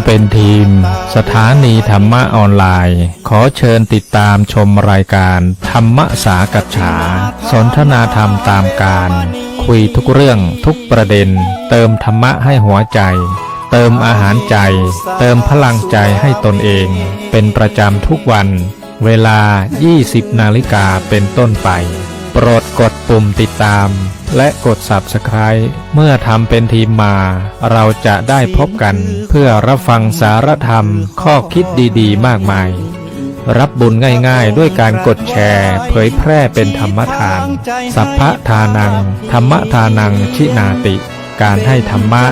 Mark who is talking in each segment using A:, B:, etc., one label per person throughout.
A: ำเป็นทีมสถานีธรรมะออนไลน์ขอเชิญติดตามชมรายการธรรมสากัจฉาสนทนาธรรมตามการคุยทุกเรื่องทุกประเด็นเติมธรรมะให้หัวใจเติมอาหารใจเติมพลังใจให้ตนเองเป็นประจำทุกวันเวลา 20 นาฬิกาเป็นต้นไปโปรดกดปุ่มติดตามและกด Subscribe เมื่อทำเป็นทีมมาเราจะได้พบกันเพื่อรับฟังสารธรรมข้อคิดดีๆมากมายรับบุญง่ายๆด้วยการกดแชร์เผยแพร่เป็นธรรมทานสัพพทานังธรรมทานังชินาติการให้ธรรมะ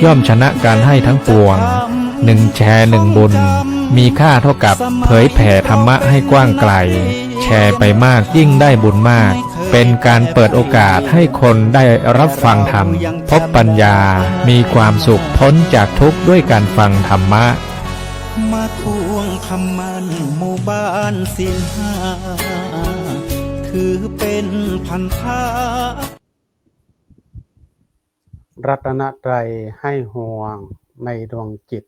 A: ย่อมชนะการให้ทั้งปวง1 แชร์1 บุญมีค่าเท่ากับเผยแผ่ธรรมะให้กว้างไกลแชร์ไปมากยิ่งได้บุญมากเป็นการเปิดโอกาสให้คนได้รับฟังธรรมพบปัญญามีความสุขพ้นจากทุกข์ด้วยการฟังธรรมะ
B: มาทวงคำมันหมู่บ้านศีลห้าถือเป็นพันธะ
C: รัตนตรัยให้ห่วงในดวงจิต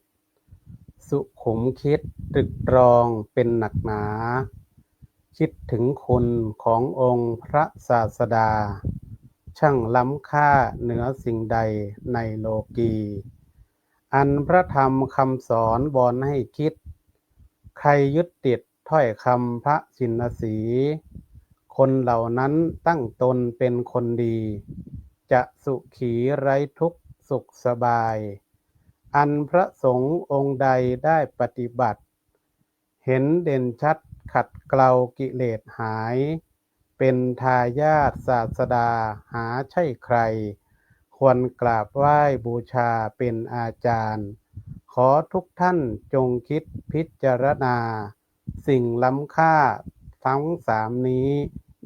C: สุขุมคิดตรึกตรองเป็นหนักหนาคิดถึงคุณขององค์พระศาสดาช่างล้ำค่าเหนือสิ่งใดในโลกีอันพระธรรมคำสอนวอนให้คิดใครยึดติดถ้อยคำพระชินสีคนเหล่านั้นตั้งตนเป็นคนดีจะสุขีไร้ทุกข์สุขสบายอันพระสงฆ์องค์ใดได้ปฏิบัติเห็นเด่นชัดขัดเกลากิเลสหายเป็นทายาทศาสดาหาใช่ใครควรกราบไหว้บูชาเป็นอาจารย์ขอทุกท่านจงคิดพิจารณาสิ่งล้ำค่าทั้ง3นี้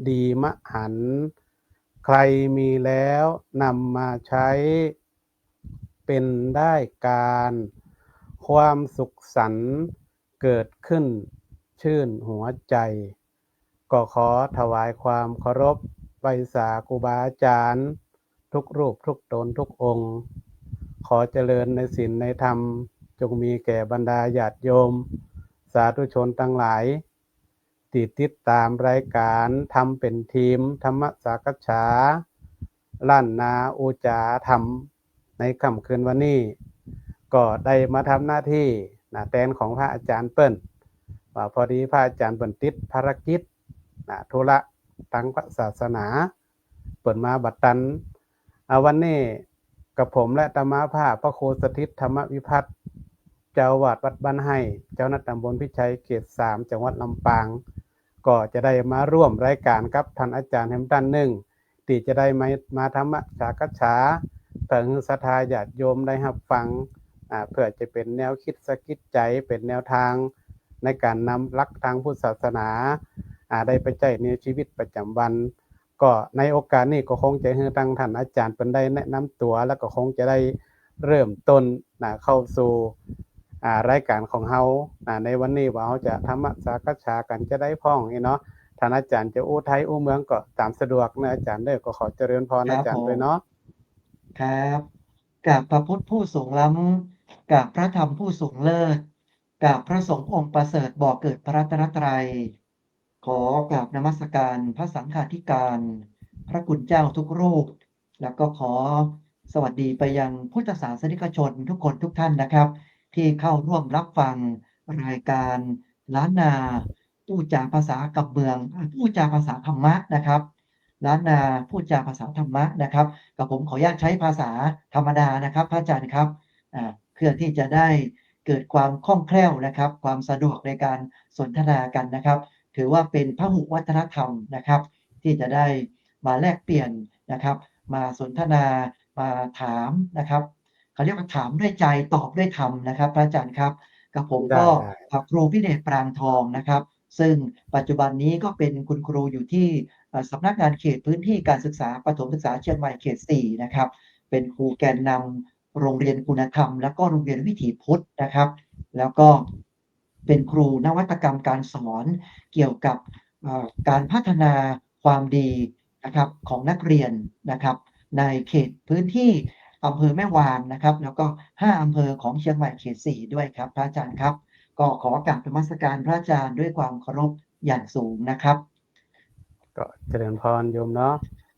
C: ดีมหันต์ใครมีแล้วนำมาใช้เป็นได้การความสุขสันต์เกิดขึ้นชื่นหัวใจก็ขอถวายความเคารพไหว้สาครูบาอาจารย์ทุกรูปทุกตนทุกองค์ขอเจริญในศีลในธรรมจงมีแก่บรรดาญาติโยมสาธุชนทั้งหลายที่ติดตามรายการทำเป็นทีมธรรมสากัจฉาล้านนาอุจาธรรมในค่ำคืนวันนี้ก็ได้มาทำหน้าที่แทนของพระอาจารย์เปิ้ลว่าพอดีพระอาจารย์เปิ้ลติดภารกิจธุระทางศาสนาเปิดมาบัดตันวันนี้กับผมและอาตมาภาพพระครูสถิตธรรมวิพัฒน์เจ้าอาวาสวัดบ้านไห้เจ้าหน้าที่ตำบลพิชัยเขต3จังหวัดลำปางก็จะได้มาร่วมรายการกับท่านอาจารย์แฮมตันที่จะได้มาธรรมสากัจฉาถึงศรัทธาญาติโยมได้รับฟังเพื่อจะเป็นแนวคิดสะกิดใจเป็นแนวทางในการนำหลักทางพุทธศาสนาได้ไปใช้ในชีวิตประจำวันก็ในโอกาสนี้ก็คงจะให้ทางท่านอาจารย์เป็นได้แนะนำตัวแล้วก็คงจะได้เริ่มต้นเข้าสู่รายการของเฮาในวันนี้ว่าเฮาจะธรรมสากัจฉากันจะได้พ้องเนาะท่านอาจารย์จะอู้ไทยอู้เมืองก็ตามสะดวกนะอาจารย์เด้อก็ขอเจริญพรอาจารย์ด้วยเนาะ
D: ครับกับพระพุทธผู้สูงล้ำกับพระธรรมผู้สูงเลิศกับพระสงฆ์องค์ประเสริฐบ่อเกิดพระรัตนตรัยขอกราบนมัสการพระสังฆาธิการพระคุณเจ้าทุกรูปแล้วก็ขอสวัสดีไปยังพุทธศาสนิกชนทุกคนทุกท่านนะครับที่เข้าร่วมรับฟังรายการล้านนาพูดจาภาษากับเมืองพูดจาภาษาธรรมะนะครับล้านนาพูดจาภาษาธรรมะนะครับกับผมขออนุญาตใช้ภาษาธรรมดานะครับพระอาจารย์ครับเพื่อที่จะได้เกิดความคล่องแคล่วนะครับความสะดวกในการสนทนากันนะครับถือว่าเป็นพหุวัฒนธรรมนะครับที่จะได้มาแลกเปลี่ยนนะครับมาสนทนามาถามนะครับเขาเรียกว่าถามด้วยใจตอบด้วยธรรมนะครับพระอาจารย์ครับกับผมก็ครูพิเดชปรางทองนะครับซึ่งปัจจุบันนี้ก็เป็นคุณครูอยู่ที่สำนักงานเขตพื้นที่การศึกษาประถมศึกษาเชียงใหม่เขต4นะครับเป็นครูแกนนำโรงเรียนคุณธรรมและก็โรงเรียนวิถีพุทธนะครับแล้วก็เป็นครูนวัตกรรมการสอนเกี่ยวกับการพัฒนาความดีนะครับของนักเรียนนะครับในเขตพื้นที่ อำเภอแม่วางนะครับแล้วก็5อำเภอของเชียงใหม่เขต4ด้วยครับพระอาจารย์ครับก็ขอกราบนมัสการพระอาจารย์ด้วยความเคารพอย่างสูงนะครับ
C: ก็เจริญพรโยมเนาะ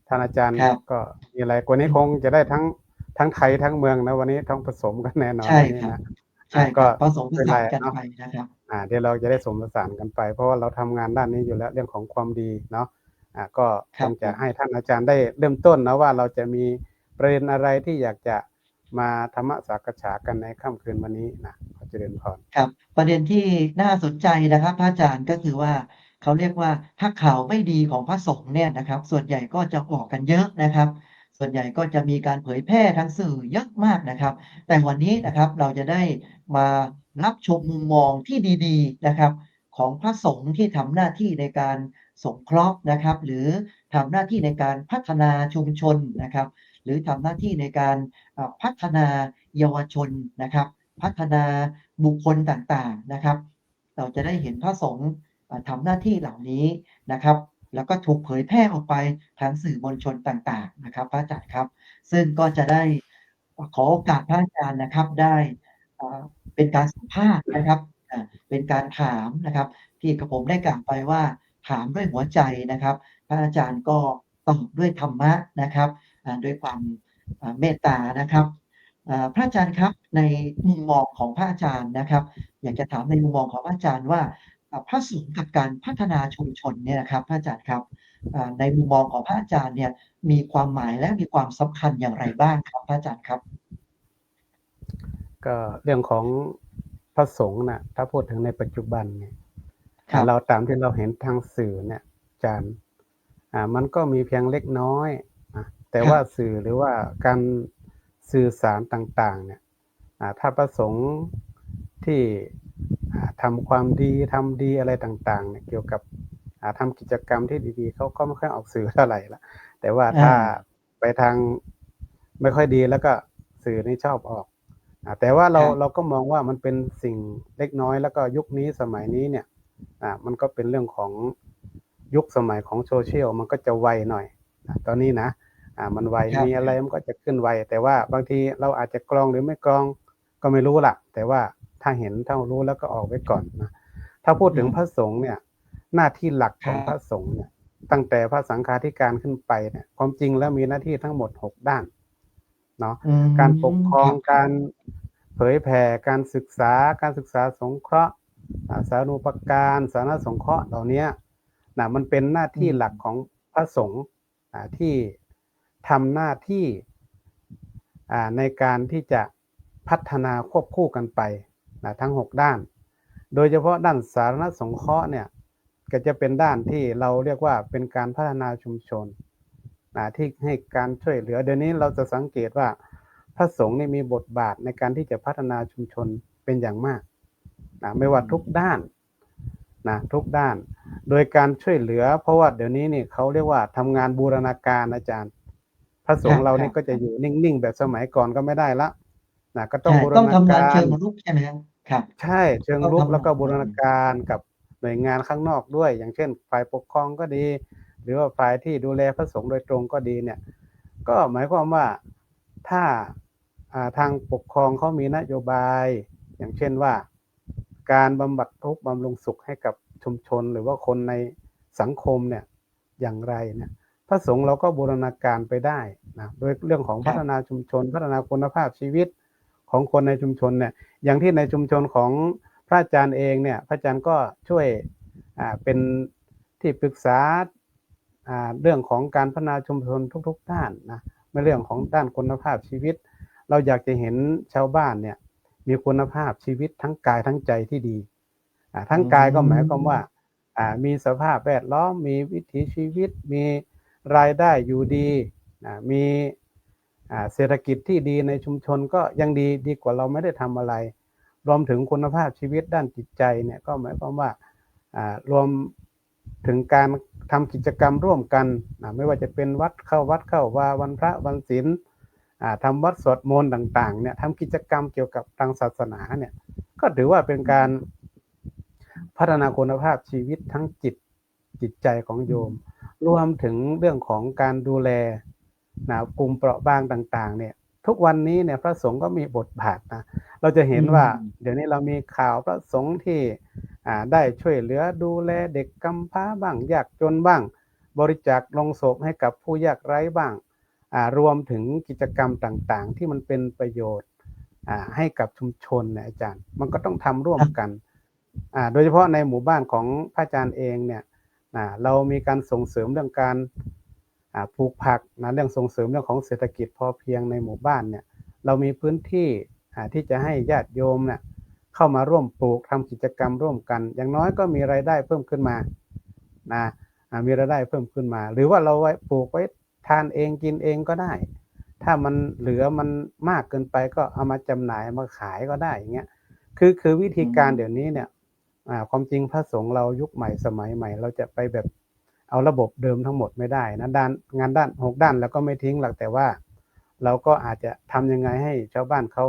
C: ท่านอาจารย์
D: ครับ
C: ก็มีอะไรกว่านี้คงจะได้ทั้งไทยทั้งเมืองนะวันนี้ต้องผสมกันแน่นอน
D: ใช่ครับ
C: วันนี้นะ
D: ใช่ค
C: ก็
D: รับผสมผ
C: เป็นไร
D: สานกัน
C: เนาะ
D: ไปนะครับ
C: เดี๋ยวเราจะได้สมผสานกันไปเพราะว่าเราทำงานด้านนี้อยู่แล้วเรื่องของความดีเนาะก็คงจะ
D: ครับผม
C: ให้ท่านอาจารย์ได้เริ่มต้นนะว่าเราจะมีประเด็นอะไรที่อยากจะมาธรรมสักษากันในค่ำคืนวันนี้นะขอเจริญพร
D: ครับประเด็นที่น่าสนใจนะครับพระอาจารย์ก็คือว่าเขาเรียกว่าถ้าข่าวไม่ดีของพระสงฆ์เนี่ยนะครับส่วนใหญ่ก็จะออกกันเยอะนะครับส่วนใหญ่ก็จะมีการเผยแพร่ทางสื่อเยอะมากนะครับแต่วันนี้นะครับเราจะได้มารับชมมุมมองที่ดีๆนะครับของพระสงฆ์ที่ทำหน้าที่ในการสงเคราะห์นะครับหรือทำหน้าที่ในการพัฒนาชุมชนนะครับหรือทำหน้าที่ในการพัฒนาเยาวชนนะครับ พัฒนาบุคคลต่างๆนะครับเราจะได้เห็นพระสงฆ์ทำหน้าที่เหล่านี้นะครับแล้วก็ถูกเผยแพร่ออกไปทางสื่อมวลชนต่างๆนะครับพระอาจารย์ครับซึ่งก็จะได้ขอโอกาสพระอาจารย์นะครับได้อ่าเป็นการสัมภาษณ์นะครับเป็นการถามนะครับที่กระผมได้กล่าวไปว่าถามด้วยหัวใจนะครับพระอาจารย์ก็ตอบด้วยธรรมะนะครับด้วยความเมตตานะครับ พระอาจารย์ครับในมุมมองของพระอาจารย์นะครับอยากจะถามในมุมมองของพระอาจารย์ว่าพระสงฆ์กับการพัฒนาชุมชนเนี่ยนะครับพระอาจารย์ครับในมุมมองของพระอาจารย์เนี่ยมีความหมายและมีความสำคัญอย่างไรบ้างครับพระอาจารย์ครับ
C: ก็เรื่องของพระสงฆ์นะถ้าพูดถึงในปัจจุบันเนี่ย
D: ครับ
C: เราตามที่เราเห็นทางสื่อเนี่ยอาจารย์มันก็มีเพียงเล็กน้อยแต่ว่า
D: ครับ
C: สื่อหรือว่าการสื่อสารต่างๆเนี่ยถ้าประสงค์ที่ทำความดีทำดีอะไรต่างๆเนี่ยเกี่ยวกับทำกิจกรรมที่ดีๆเขาก็ไม่ค่อยออกสื่อเท่าไหร่ละแต่ว่าถ้า
D: อา
C: ไปทางไม่ค่อยดีแล้วก็สื่อนี่ชอบออกแต่ว่าเรา
D: ครับ
C: เราก็มองว่ามันเป็นสิ่งเล็กน้อยแล้วก็ยุคนี้สมัยนี้เนี่ย มันก็เป็นเรื่องของยุคสมัยของโซเชียลมันก็จะไวหน่อยตอนนี้นะมันไว
D: ครับ
C: มีอะไรมันก็จะขึ้นไวแต่ว่าบางทีเราอาจจะกรองหรือไม่กรองก็ไม่รู้ล่ะแต่ว่าถ้าเห็นถ้ารู้แล้วก็ออกไว้ก่อนนะถ้าพูดถึงพระสงฆ์เนี่ยหน้าที่หลักของพระสงฆ์เนี่ยตั้งแต่พระสังฆาธิการขึ้นไปเนี่ยความจริงแล้วมีหน้าที่ทั้งหมด6ด้านเนาะ
D: อื
C: การปก
D: ม
C: คร
D: ครับ
C: องการเผยแผ่การศึกษาสงเคราะห์ สาธารณูปการสาธารณสงเคราะห์เหล่านี้มันเป็นหน้า
D: อืม
C: ที่หลักของพระสงฆ์ที่ทำหน้าที่ในการที่จะพัฒนาควบคู่กันไปทั้ง6ด้านโดยเฉพาะด้านสาธารณสงเคราะห์เนี่ยก็จะเป็นด้านที่เราเรียกว่าเป็นการพัฒนาชุมชนที่ให้การช่วยเหลือเดี๋ยวนี้เราจะสังเกตว่าพระสงฆ์นี่มีบทบาทในการที่จะพัฒนาชุมชนเป็นอย่างมากไม่ว่าทุกด้านทุกด้านโดยการช่วยเหลือเพราะว่าเดี๋ยวนี้นี่เขาเรียกว่าทำงานบูรณาการอาจารย์พระส
D: ครับ
C: งฆ์เรา
D: ครับ
C: นี่ก็จะอยู่นิ่งๆแบบสมัยก่อนก็ไม่ได้ละก็ต้อง
D: ใช่
C: บูรณา
D: ต้องทำงาน
C: การ
D: เชิงรุกใช่ไหมครับครับ
C: ใช่เชิง
D: ต้อง
C: รุกแล้ว
D: ทำงาน
C: ก็บูรณาการกับหน่วยงานข้างนอกด้วยอย่างเช่นฝ่ายปกครองก็ดีหรือว่าฝ่ายที่ดูแลพระสงฆ์โดยตรงก็ดีเนี่ยก็หมายความว่าถ้าทางปกครองเขามีนโยบายอย่างเช่นว่าการบำบัดทุกข์บำรุงสุขให้กับชุมชนหรือว่าคนในสังคมเนี่ยอย่างไรเนี่ยพระสงฆ์เราก็บูรณาการไปได้นะโดยเรื่องของพัฒนา
D: ครับ
C: ชุมชนพัฒนาคุณภาพชีวิตของคนในชุมชนเนี่ยอย่างที่ในชุมชนของพระอาจารย์เองเนี่ยพระอาจารย์ก็ช่วยเป็นที่ปรึกษาเรื่องของการพัฒนาชุมชนทุกๆด้านนะในเรื่องของด้านคุณภาพชีวิตเราอยากจะเห็นชาวบ้านเนี่ยมีคุณภาพชีวิตทั้งกายทั้งใจที่ดีทั้
D: อื
C: งกายก็หมายความว่า
D: ม
C: มีสภาพแวดล้อมมีวิถีชีวิตมีรายได้อยู่ดีมีเศรษฐกิจที่ดีในชุมชนก็ยังดีกว่าเราไม่ได้ทำอะไรรวมถึงคุณภาพชีวิตด้านจิตใจเนี่ยก็หมายความว่ารวมถึงการทำกิจกรรมร่วมกันไม่ว่าจะเป็นวัดเข้าวาวันพระวันศีลทำวัดสวดมนต์ต่างๆเนี่ยทำกิจกรรมเกี่ยวกับทางศาสนาเนี่ยก็ถือว่าเป็นการพัฒนาคุณภาพชีวิตทั้งจิตใจของโยมรวมถึงเรื่องของการดูแลกลุ่มเปราะบางต่างๆเนี่ย ทุกวันนี้เนี่ยพระสงฆ์ก็มีบทบาทนะเราจะเห็นว่าเดี๋ยวนี้เรามีข่าวพระสงฆ์ที่ได้ช่วยเหลือดูแลเด็กกำพร้าบ้างยากจนบ้าง บริจาคลงศพให้กับผู้ยากไร้บ้างรวมถึงกิจกรรมต่างๆที่มันเป็นประโยชน์ให้กับชุมชนเนี่ยอาจารย์มันก็ต้องทำร่วมกันโดยเฉพาะในหมู่บ้านของพระอาจารย์เองเนี่ยเรามีการส่งเสริมเรื่องการปลูกผักนะเรื่องส่งเสริมเรื่องของเศรษฐกิจพอเพียงในหมู่บ้านเนี่ยเรามีพื้นที่ที่จะให้ญาติโยมเนี่ยเข้ามาร่วมปลูกทำกิจกรรมร่วมกันอย่างน้อยก็มีรายได้เพิ่มขึ้นมานะมีรายได้เพิ่มขึ้นมาหรือว่าเราไว้ปลูกไว้ทานเองกินเองก็ได้ถ้ามันเหลือมันมากเกินไปก็เอามาจำหน่ายมาขายก็ได้อย่างเงี้ยคือวิธีการเดี๋ยวนี้เนี่ยความจริงพระสงฆ์เรายุคใหม่สมัยใหม่เราจะไปแบบเอาระบบเดิมทั้งหมดไม่ได้นะงานด้าน6 ด้านแล้วก็ไม่ทิ้งหรอกแต่ว่าเราก็อาจจะทำยังไงให้ชาวบ้านเขา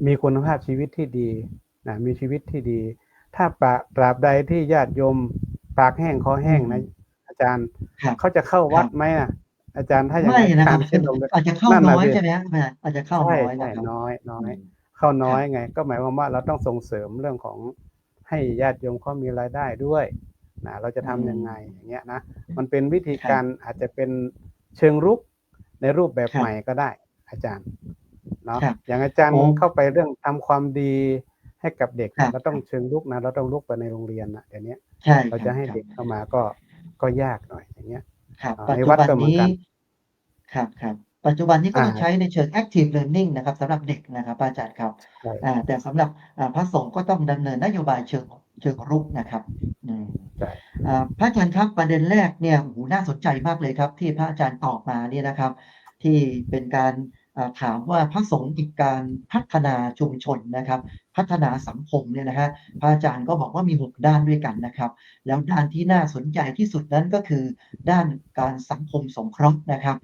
C: มีคุณภาพชีวิตที่ดีมีชีวิตที่ดีถ้าตราบใดที่ญาติโยมปากแห้งคอแห้งนะอาจารย์เขาจะเข้าวัดไหมอาจารย์ถ้าอย่าง
D: ไม่นะครับอาจจะเข้าน้อยใช่ไหมอาจจะเข้าน้อยนะครับ
C: น้อยเข้าน้อยไงก็หมายความว่าเราต้องส่งเสริมเรื่องของให้ญาติโยมเขามีรายได้ด้วยเราจะทำยังไงอย่างเงี้ยนะมันเป็นวิธีการอาจจะเป็นเชิงรุกในรูปแบบใหม่ก็ได้อาจารย์เนาะอย่างอาจารย์เข้าไปเรื่องทำความดีให้กับเด็กเราต้องเชิงรุกนะเราต้องลุกไปในโรงเรียนนะเดี๋ยวนี้เราจะให้เด็กเข้ามาก็ยากหน่อยอย่างเงี้ย
D: ในวัดก็เหมือนกันครับปัจจุบันนี้ก็ใช้ในเชิง active learning นะครับสำหรับเด็กนะครับอาจารย์ครับแต่สำหรับพระสงฆ์ก็ต้องดำเนินนโยบายเชิงรุกนะครับพระอาจารย์ครับประเด็นแรกเนี่ยน่าสนใจมากเลยครับที่พระอาจารย์ตอบมาเนี่ยนะครับที่เป็นการถามว่าพระสงฆ์กับการพัฒนาชุมชนนะครับพัฒนาสังคมเนี่ยนะฮะพระอาจารย์ก็บอกว่ามี6 ด้านด้วยกันนะครับแล้วด้านที่น่าสนใจที่สุดนั้นก็คือด้านการสังคมสงเคราะห์นะครับ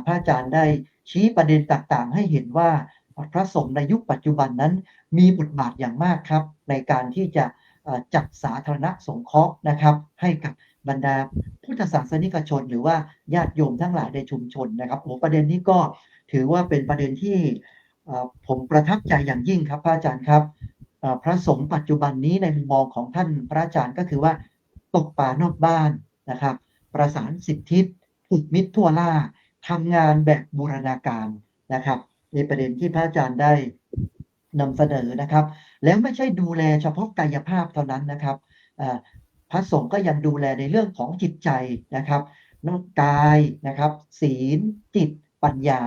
D: พระอาจารย์ได้ชี้ประเด็นต่างๆให้เห็นว่าพระสงฆ์ในยุคปัจจุบันนั้นมีบทบาทอย่างมากครับในการที่จะจัดสาธารณสงเคราะห์นะครับให้กับบรรดาพุทธศาสนิกชนหรือว่าญาติโยมทั้งหลายในชุมชนนะครับประเด็นนี้ก็ถือว่าเป็นประเด็นที่ผมประทับใจอย่างยิ่งครับพระอาจารย์ครับพระสงฆ์ปัจจุบันนี้ในมุมมองของท่านพระอาจารย์ก็คือว่าตกป่านอกบ้านนะครับประสานสิทธิผูกมิตรทั่วล่าทำงานแบบบูรณาการนะครับในประเด็นที่พระอาจารย์ได้นำเสนอนะครับแล้วไม่ใช่ดูแลเฉพาะกายภาพเท่านั้นนะครับพระสงฆ์ก็ยังดูแลในเรื่องของจิตใจนะครับกายนะครับศีลจิตปัญญา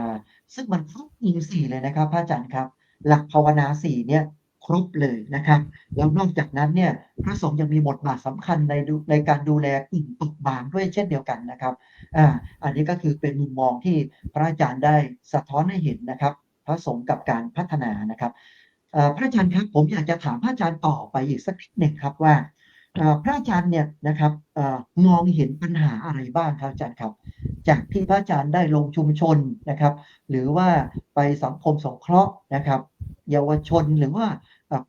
D: ซึ่งมันครบอินทรีย์เลยนะครับพระอาจารย์ครับหลักภาวนา4เนี่ยครบเลยนะครับแล้วนอกจากนั้นเนี่ยพระสงฆ์ยังมีบทบาทสำคัญในการดูแลกลุ่มเปราะบางด้วยเช่นเดียวกันนะครับอันนี้ก็คือเป็นมุมมองที่พระอาจารย์ได้สะท้อนให้เห็นนะครับพระสงฆ์กับการพัฒนานะครับพระอาจารย์ครับผมอยากจะถามพระอาจารย์ต่อไปอีกสักนิดหนึ่งครับว่าพระอาจารย์เนี่ยนะครับมองเห็นปัญหาอะไรบ้างครับอาจารย์ครับจากที่พระอาจารย์ได้ลงชุมชนนะครับหรือว่าไปสังคมสงเคราะห์นะครับเยาวชนหรือว่า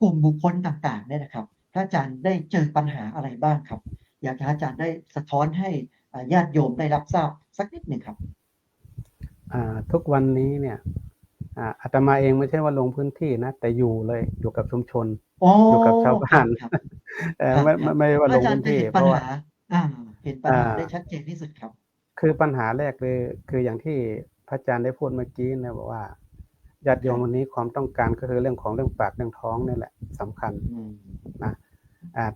D: กลุ่มบุคคลต่างๆเนี่ยนะครับพระอาจารย์ได้เจอปัญหาอะไรบ้างครับอยากให้อาจารย์ได้สะท้อนให้ญาติโยมได้รับทราบสักนิดหนึ่งครับ
C: ทุกวันนี้เนี่ยอาตมาเองไม่ใช่ว่าลงพื้นที่นะแต่อยู่กับชุมชนอยู่กับชาวบ้านไม่ว่าลงพื้นที่เพราะว่า
D: เห็นปัญหาได้ชัดเจนที่สุดครับ
C: คือปัญหาแรกเลยคืออย่างที่พระอาจารย์ได้พูดเมื่อกี้นะบอกว่าญาติโยมวันนี้ความต้องการก็คือเรื่องปากเรื่องท้องนี่แหละสำคัญนะ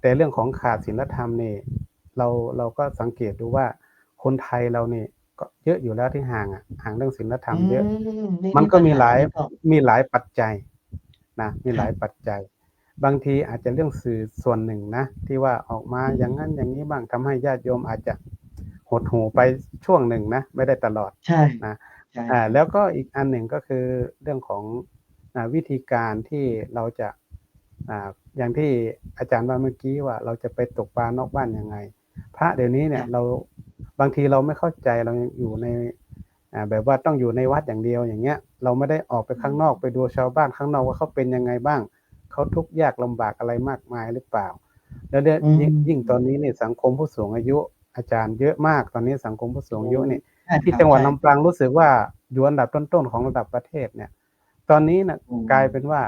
C: แต่เรื่องของขาดศีลธรรมนี่เราก็สังเกตดูว่าคนไทยเรานี่ก็เยอะอยู่แล้วที่ห่างเรื่องศีลธรรมเยอะมันก็มีหลายปัจจัยนะมีหลายปัจจัยบางทีอาจจะเรื่องสื่อส่วนหนึ่งนะที่ว่าออกมาอย่างนั้นอย่างนี้บ้างทำให้ญาติโยมอาจจะหดหูไปช่วงหนึ่งนะไม่ได้ตลอด
D: ใช่
C: นะแล้วก็อีกอันหนึ่งก็คือเรื่องของวิธีการที่เราจะอย่างที่อาจารย์ว่าเมื่อกี้ว่าเราจะไปตกปลานอกบ้านยังไงพระเดี๋ยวนี้เนี่ยเราบางทีเราไม่เข้าใจเราอยู่ในแบบว่าต้องอยู่ในวัดอย่างเดียวอย่างเงี้ยเราไม่ได้ออกไปข้างนอกไปดูชาวบ้านข้างนอกว่าเขาเป็นยังไงบ้างเขาทุกข์ยากลำบากอะไรมากมายหรือเปล่าแล้วยิ่งตอนนี้เนี่ยสังคมผู้สูงอายุอาจารย์เยอะมากตอนนี้สังคมผู้สูงอายุเนี่ยที่จังหวัดลำปางรู้สึกว่า อยู่อันดับต้นๆของระดับประเทศเนี่ย ตอนนี้นะกลายเป็นว่า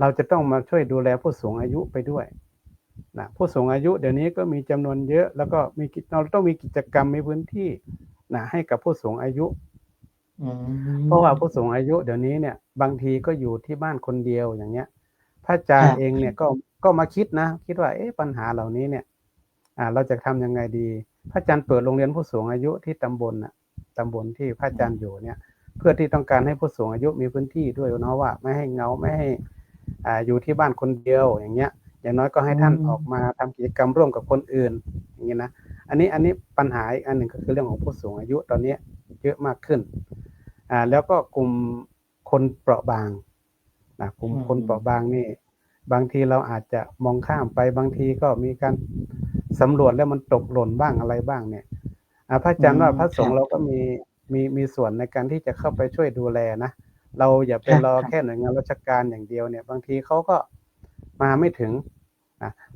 C: เราจะต้องมาช่วยดูแลผู้สูงอายุไปด้วยนะผู้สูงอายุเดี๋ยวนี้ก็มีจำนวนเยอะ แล้วก็เราต้องมีกิจกรรมมีพื้นที่นะให้กับผู้สูงอายุ เพราะว่าผู้สูงอายุเดี๋ยวนี้เนี่ยบางทีก็อยู่ที่บ้านคนเดียวอย่างเงี้ยพระอาจารย์เองเนี่ยก็มาคิดนะคิดว่าปัญหาเหล่านี้เนี่ยเราจะทำยังไงดีพระอาจารย์เปิดโรงเรียนผู้สูงอายุที่ตำบลที่พระอาจารย์อยู่เนี่ยเพื่อที่ต้องการให้ผู้สูงอายุมีพื้นที่ด้วยเนาะว่าไม่ให้เหงาไม่ให้อยู่ที่บ้านคนเดียวอย่างเงี้ยอย่างน้อยก็ให้ท่านออกมาทำกิจกรรมร่วมกับคนอื่นอย่างเงี้ยนะอันนี้ปัญหาอีกอันหนึ่งก็คือเรื่องของผู้สูงอายุตอนนี้เยอะมากขึ้นแล้วก็กลุ่มคนเปราะบางนะกลุ่มคนเปราะบางนี่บางทีเราอาจจะมองข้ามไปบางทีก็มีการสำรวจแล้วมันตกหล่นบ้างอะไรบ้างเนี่ยพระอาจารย์ว่าพระสงฆ์เราก็มีส่วนในการที่จะเข้าไปช่วยดูแลนะเราอย่าไปรอแค่หน่วยงานราชการอย่างเดียวเนี่ยบางทีเขาก็มาไม่ถึง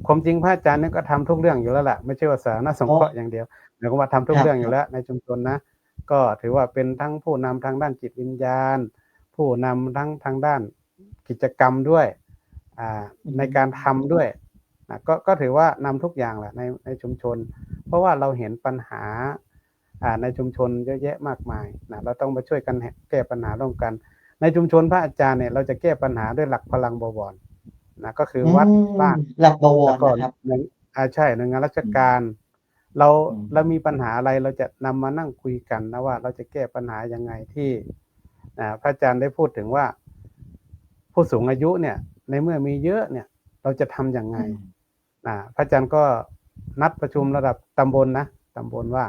C: ความจริงพระอาจารย์เนี่ยก็ทำทุกเรื่องอยู่แล้วล่ะไม่ใช่ว่าสาธารณสงเคราะห์อย่างเดียวหมายความว่าทำทุกเรื่องอยู่แล้วในชุมชนนะก็ถือว่าเป็นทั้งผู้นำทางด้านจิตวิญญาณผู้นำทั้งทางด้านกิจกรรมด้วยในการทำด้วยก็ถือว่านำทุกอย่างแหละในชุมชนเพราะว่าเราเห็นปัญหาในชุมชนเยอะแยะมากมายนะเราต้องมาช่วยกันแก้ปัญหาร่วมกันในชุมชนพระอาจารย์เนี่ยเราจะแก้ปัญหาด้วยหลักพลังบวรนะก็คือวัดบ้าน
D: หลักบวรนะครับ
C: ใช่หน่วยงานราชการเรามีปัญหาอะไรเราจะนำมานั่งคุยกันนะว่าเราจะแก้ปัญหายังไงที่พระอาจารย์ได้พูดถึงว่าผู้สูงอายุเนี่ยในเมื่อมีเยอะเนี่ยเราจะทำยังไงพระอาจารย์ก็นัดประชุมระดับตำบลนะตำบลว่า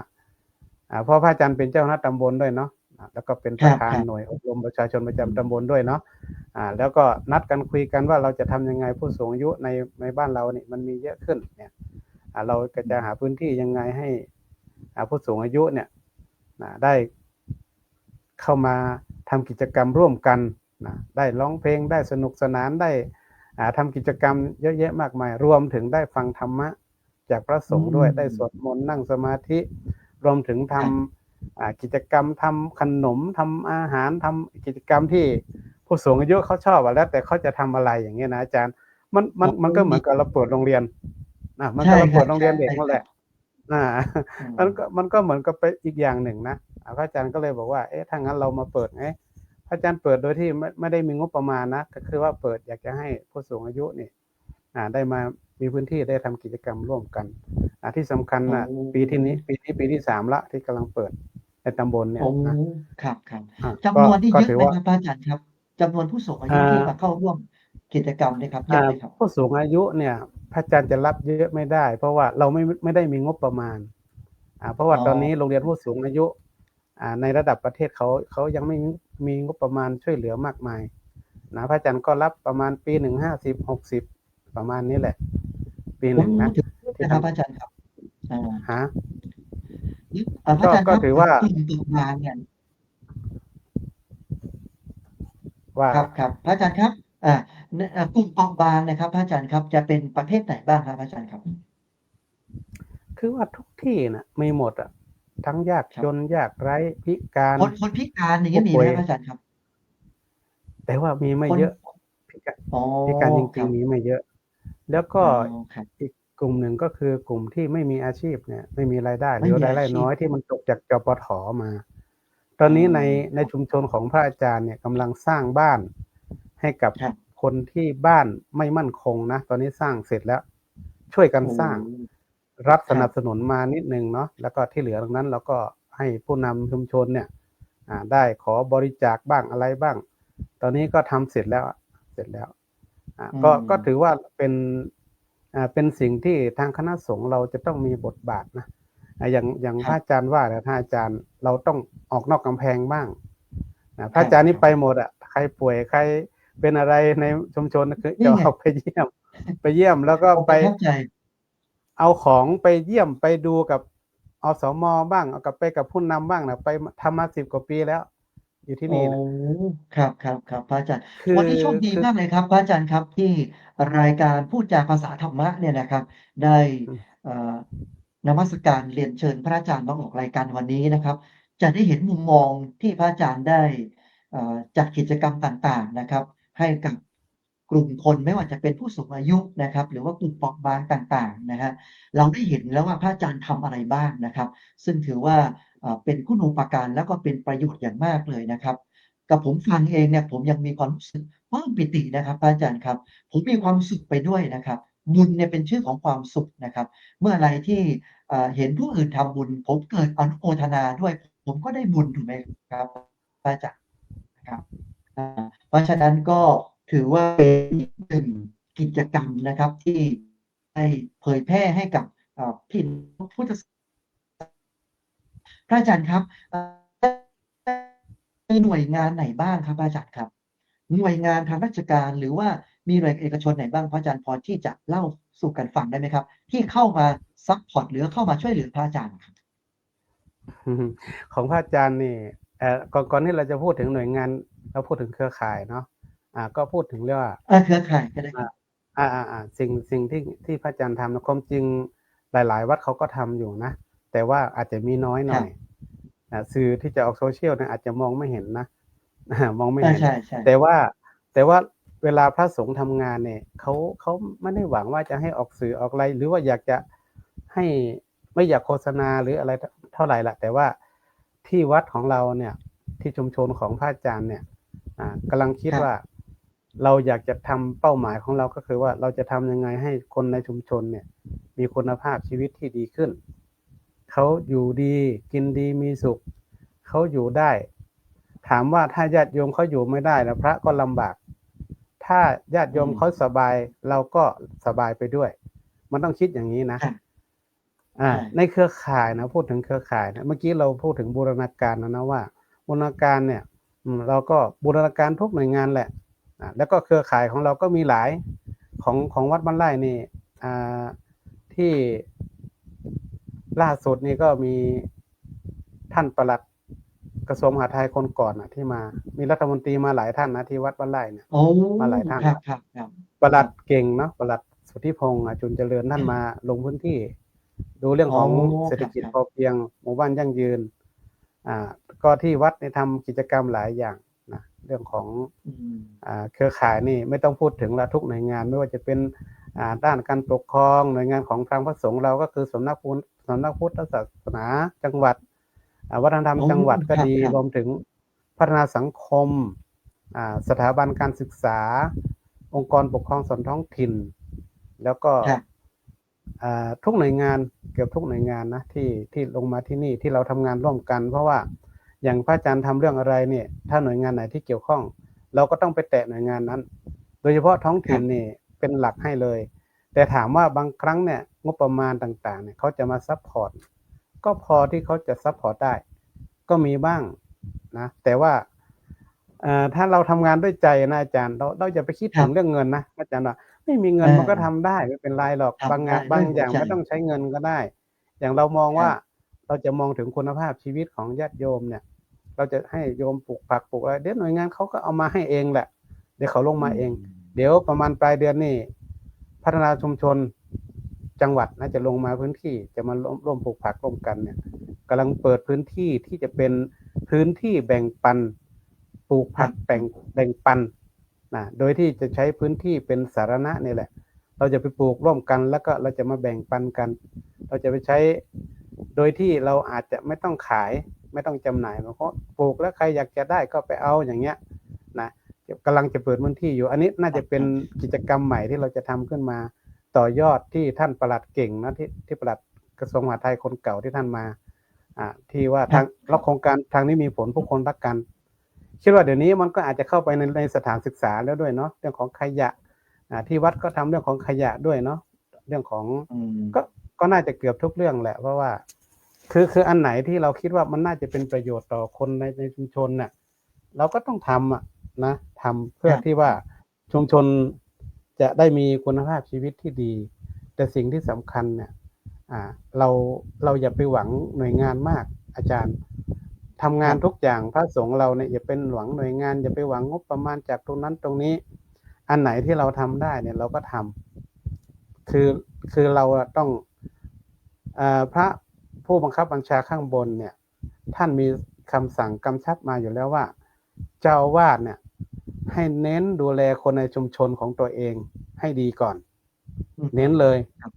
C: เพราะพระอาจารย์เป็นเจ้าคณะตำบลด้วยเนาะแล้วก็เป็นประธานหน่วยอบรมประชาชนประจำตำบลด้วยเนาะแล้วก็นัดกันคุยกันว่าเราจะทำยังไงผู้สูงอายุในบ้านเราเนี่ยมันมีเยอะขึ้นเนี่ยเราก็จะหาพื้นที่ยังไงให้ผู้สูงอายุเนี่ยได้เข้ามาทำกิจกรรมร่วมกันได้ร้องเพลงได้สนุกสนานได้ทำกิจกรรมเยอะแยะมากมายรวมถึงได้ฟังธรรมะจากพระสงฆ์ด้วยได้สวดมนต์นั่งสมาธิรวมถึงทำกิจกรรมทำขนมทำอาหารทำกิจกรรมที่ผู้สูงอายุเขาชอบแล้วแต่เขาจะทำอะไรอย่างเงี้ยนะอาจารย์มันก็เหมือนกับเราเปิดโรงเรียนมันก็เราเปิดโรงเรียนเด็กนั่นแหละมันก็เหมือนกับไปอีกอย่างหนึ่งนะพระอาจารย์ก็เลยบอกว่าถ้างั้นเรามาเปิดไงพระอาจารย์เปิดโดยที่ไม่ได้มีงบประมาณนะก็คือว่าเปิดอยากจะให้ผู้สูงอายุนี่ได้มามีพื้นที่ได้ทำกิจกรรมร่วมกันที่สำคัญปีนี้ปีที่3ละที่กำลังเปิดในตำบลเนี่ย
D: ครับจำนวนที่เยอะไหมครับอาจารย์ครับจำนวนผู้สูงอายุที่มาเข้าร่วมกิจกรรมนะครับเยอะไหมครับ
C: ผู้สูงอายุเนี่ยพระอาจารย์จะรับเยอะไม่ได้เพราะว่าเราไม่ได้มีงบประมาณเพราะว่าตอนนี้โรงเรียนผู้สูงอายุในระดับประเทศเขายังไม่มีงบประมาณช่วยเหลือมากมายนะพระอาจารย์ก็รับประมาณปี1 50-60ประมาณนี้แหละปีหนึ่ง
D: นะครับอาจารย์ครับ
C: ก็ถือว่าก
D: ลุ่มเปราะบางเนี่ย
C: ว่า
D: ครับพระอาจารย์ครับกลุ่มเปราะบางนะครับพระอาจารย์ครับจะเป็นประเภทไหนบ้างครับพระอาจารย์ครับ
C: คือว่าทุกที่น่ะมีหมดทั้งยากจนยากไร้พิการ
D: คนพิการอย่างนี้มีไหมพระอาจารย์ครับ
C: แต่ว่ามีไม่เยอะพิการจริงๆมีไม่เยอะแล้วก็อีกกลุ่มหนึ่งก็คือกลุ่มที่ไม่มีอาชีพเนี่ยไม่มีรายได้หรือรายได้น้อยที่มันตกจากจปท.มาตอนนี้ในชุมชนของพระอาจารย์เนี่ยกำลังสร้างบ้านให้กับคนที่บ้านไม่มั่นคงนะตอนนี้สร้างเสร็จแล้วช่วยกันสร้างรับสนับสนุนมานิดนึงเนาะแล้วก็ที่เหลือตรงนั้นเราก็ให้ผู้นำชุมชนเนี่ยได้ขอบริจาคบ้างอะไรบ้างตอนนี้ก็ทำเสร็จแล้วก็ถือว่าเป็นสิ่งที่ทางคณะสงฆ์เราจะต้องมีบทบาทนะอย่างพระอาจารย์ว่าท่านอาจารย์เราต้องออกนอกกำแพงบ้างพระอาจารย์นี่ไปหมดใครป่วยใครเป็นอะไรในชุมชนคือจะออกไปเยี่ยมแล้วก็ไปเอาของไปเยี่ยมไปดูกับอสม.บ้างเอาไปกับผู้นำบ้างนะไปทำมา10 กว่าปีแล้วอยู่ที่นี่
D: ครับพระอาจารย์วันนี้โชคดีมากเลยครับพระอาจารย์ครับที่รายการพูดจาภาษาธรรมะเนี่ยนะครับได้นมัสการเรียนเชิญพระอาจารย์มาออกรายการวันนี้นะครับ จะได้เห็นมุมมองที่พระอาจารย์ได้จัดกิจกรรมต่างๆนะครับให้กับกลุ่มคนไม่ว่าจะเป็นผู้สูงอายุนะครับหรือว่ากลุ่มเปราะบางต่างๆนะฮะเราได้เห็นแล้วว่าพระอาจารย์ทำอะไรบ้างนะครับซึ่งถือว่าเป็นคุณูปการแล้วก็เป็นประโยชน์อย่างมากเลยนะครับกับผมฟังเองเนี่ยผมยังมีความรู้สึกปลื้มปิตินะครับพระอาจารย์ครับผมมีความสุขไปด้วยนะครับบุญเนี่ยเป็นชื่อของความสุขนะครับเมื่อไรที่เห็นผู้อื่นทำบุญผมเกิดอนุโมทนาด้วยผมก็ได้บุญถูกไหมครับพระอาจารย์นะครับเพราะฉะนั้นก็ถือว่าเป็นอีกหนึ่งกิจกรรมนะครับที่ได้เผยแพร่ให้กับพี่น้องพุทธศาสนิกพระอาจารย์ครับมีหน่วยงานไหนบ้างครับพระอาจารย์ครับหน่วยงานทางราชการหรือว่ามีหน่วยเอกชนไหนบ้างพระอาจารย์พอที่จะเล่าสู่กันฟังได้ไหมครับที่เข้ามาซัพพอร์ตหรือเข้ามาช่วยเหลือพระอาจารย์ครับ
C: ของพระอาจารย์นี่ก่อนที่เราจะพูดถึงหน่วยงานเราพูดถึงเครือข่ายเนาะก็พูดถึงเรื่องว่า
D: เครือข่ายก็ได้ครับ
C: สิ่งที่พระอาจารย์ทำนะความจริงหลายๆวัดเขาก็ทำอยู่นะแต่ว่าอาจจะมีน้อยหน่อยสื่อที่จะออกโซเชียลเนี่ยอาจจะมองไม่เห็นนะมองไม่เห็น
D: ใช่
C: แต่ว่าเวลาพระสงฆ์ทำงานเนี่ยเขาไม่ได้หวังว่าจะให้ออกสื่อออกอะไรหรือว่าอยากจะให้ไม่อยากโฆษณาหรืออะไรเท่าไหร่ละแต่ว่าที่วัดของเราเนี่ยที่ชุมชนของพระอาจารย์เนี่ยกำลังคิดว่าเราอยากจะทำเป้าหมายของเราก็คือว่าเราจะทำยังไงให้คนในชุมชนเนี่ยมีคุณภาพชีวิตที่ดีขึ้นเขาอยู่ดีกินดีมีสุขเขาอยู่ได้ถามว่าถ้าญาติโยมเขาอยู่ไม่ได้แล้วพระก็ลำบากถ้าญาติโยมเขาสบายเราก็สบายไปด้วยมันต้องคิดอย่างนี้นะในเครือข่ายนะพูดถึงเครือข่ายนะเมื่อกี้เราพูดถึงบูรณาการนะว่าบูรณาการเนี่ยเราก็บูรณาการทุกหน่วยงานแหละแล้วก็เครือข่ายของเราก็มีหลายของวัดบ้านไร่นี่ที่ล่าสุดนี่ก็มีท่านปลัดกระทรวงมหาดไทยคนก่อนที่มามีรัฐมนตรีมาหลายท่านนะที่วัดบ้านไร่เนี่ยมาหลายท่านปลัดเก่งเนาะปลัดสุทธิพงษ์จุนเจริญท่านมาลงพื้นที่ดูเรื่องของเศรษฐกิจพอเพียงหมู่บ้านยั่งยืนก็ที่วัดเนี่ยทำกิจกรรมหลายอย่างนะเรื่องของเครือข่ายนี่ไม่ต้องพูดถึงละทุกหน่วยงานไม่ว่าจะเป็นด้านการปกครองหน่วยงานของทางพระสงฆ์เราก็คือสำนักพุทธศาสนาจังหวัดวัฒนธรรมจังหวัดก็ดีรวมถึงพัฒนาสังคมสถาบันการศึกษาองค์กรปกครองส่วนท้องถิ่นแล้วก็ทุกหน่วยงานเกือบทุกหน่วยงานนะที่ลงมาที่นี่ที่เราทำงานร่วมกันเพราะว่าอย่างพระอาจารย์ทำเรื่องอะไรเนี่ยถ้าหน่วยงานไหนที่เกี่ยวข้องเราก็ต้องไปแตะหน่วยงานนั้นโดยเฉพาะท้องถิ่นนี่เป็นหลักให้เลยแต่ถามว่าบางครั้งเนี่ยงบประมาณต่างๆเนี่ยเขาจะมาซัพพอร์ตก็พอที่เขาจะซัพพอร์ตได้ก็มีบ้างนะแต่ว่าถ้าเราทำงานด้วยใจนะอาจารย์เราอย่าไปคิดถึงเรื่องเงินนะอาจารย์ว่าไม่มีเงินมันก็ทำได้ไม่เป็นไรหรอกบางอย่างไม่ต้องใช้เงินก็ได้อย่างเรามองว่าเราจะมองถึงคุณภาพชีวิตของญาติโยมเนี่ยเราจะให้โยมปลูกผักปลูกอะไรเดี๋ยวหน่วยงานเขาก็เอามาให้เองแหละเดี๋ยวเขาลงมาเองเดี๋ยวประมาณปลายเดือนนี่พัฒนาชุมชนจังหวัดน่าจะลงมาพื้นที่จะมาร่วมปลูกผักร่วมกันเนี่ยกำลังเปิดพื้นที่ที่จะเป็นพื้นที่แบ่งปันปลูกผักแบ่งปันนะโดยที่จะใช้พื้นที่เป็นสาธารณะนี่แหละเราจะไปปลูกร่วมกันแล้วก็เราจะมาแบ่งปันกันเราจะไปใช้โดยที่เราอาจจะไม่ต้องขายไม่ต้องจำหน่ายเพราะปลูกแล้วใครอยากจะได้ก็ไปเอาอย่างเงี้ยนะกำลังจะเปิดพื้นที่อยู่อันนี้น่าจะเป็นกิจกรรมใหม่ที่เราจะทำขึ้นมาต่อยอดที่ท่านปลัดเก่งนะที่ปลัดกระทรวงมหาดไทยคนเก่าที่ท่านมาที่ว่าทางแล้วโครงการทางนี้มีผลผู้คนรักกันคิดว่าเดี๋ยวนี้มันก็อาจจะเข้าไปในสถานศึกษาแล้วด้วยเนาะเรื่องของขยะที่วัดก็ทำเรื่องของขยะด้วยเนาะเรื่องของก็น่าจะเกือบทุกเรื่องแหละเพราะว่าคืออันไหนที่เราคิดว่ามันน่าจะเป็นประโยชน์ต่อคนในชุมชนน่ะเราก็ต้องทำนะทำเพื่อที่ว่าชุมชนจะได้มีคุณภาพชีวิตที่ดีแต่สิ่งที่สำคัญเนี่ยเราอย่าไปหวังหน่วยงานมากอาจารย์ทำงานทุกอย่างพระสงฆ์เราเนี่ยอย่าเป็นหวังหน่วยงานอย่าไปหวังงบประมาณจากตรงนั้นตรงนี้อันไหนที่เราทำได้เนี่ยเราก็ทำคือเราต้องพระผู้บังคับบัญชาข้างบนเนี่ยท่านมี คำสั่งกำชับมาอยู่แล้วว่า เจ้าอาวาสเนี่ยให้เน้นดูแลคนในชุมชนของตัวเองให้ดีก่อน เน้นเลย
D: ครับ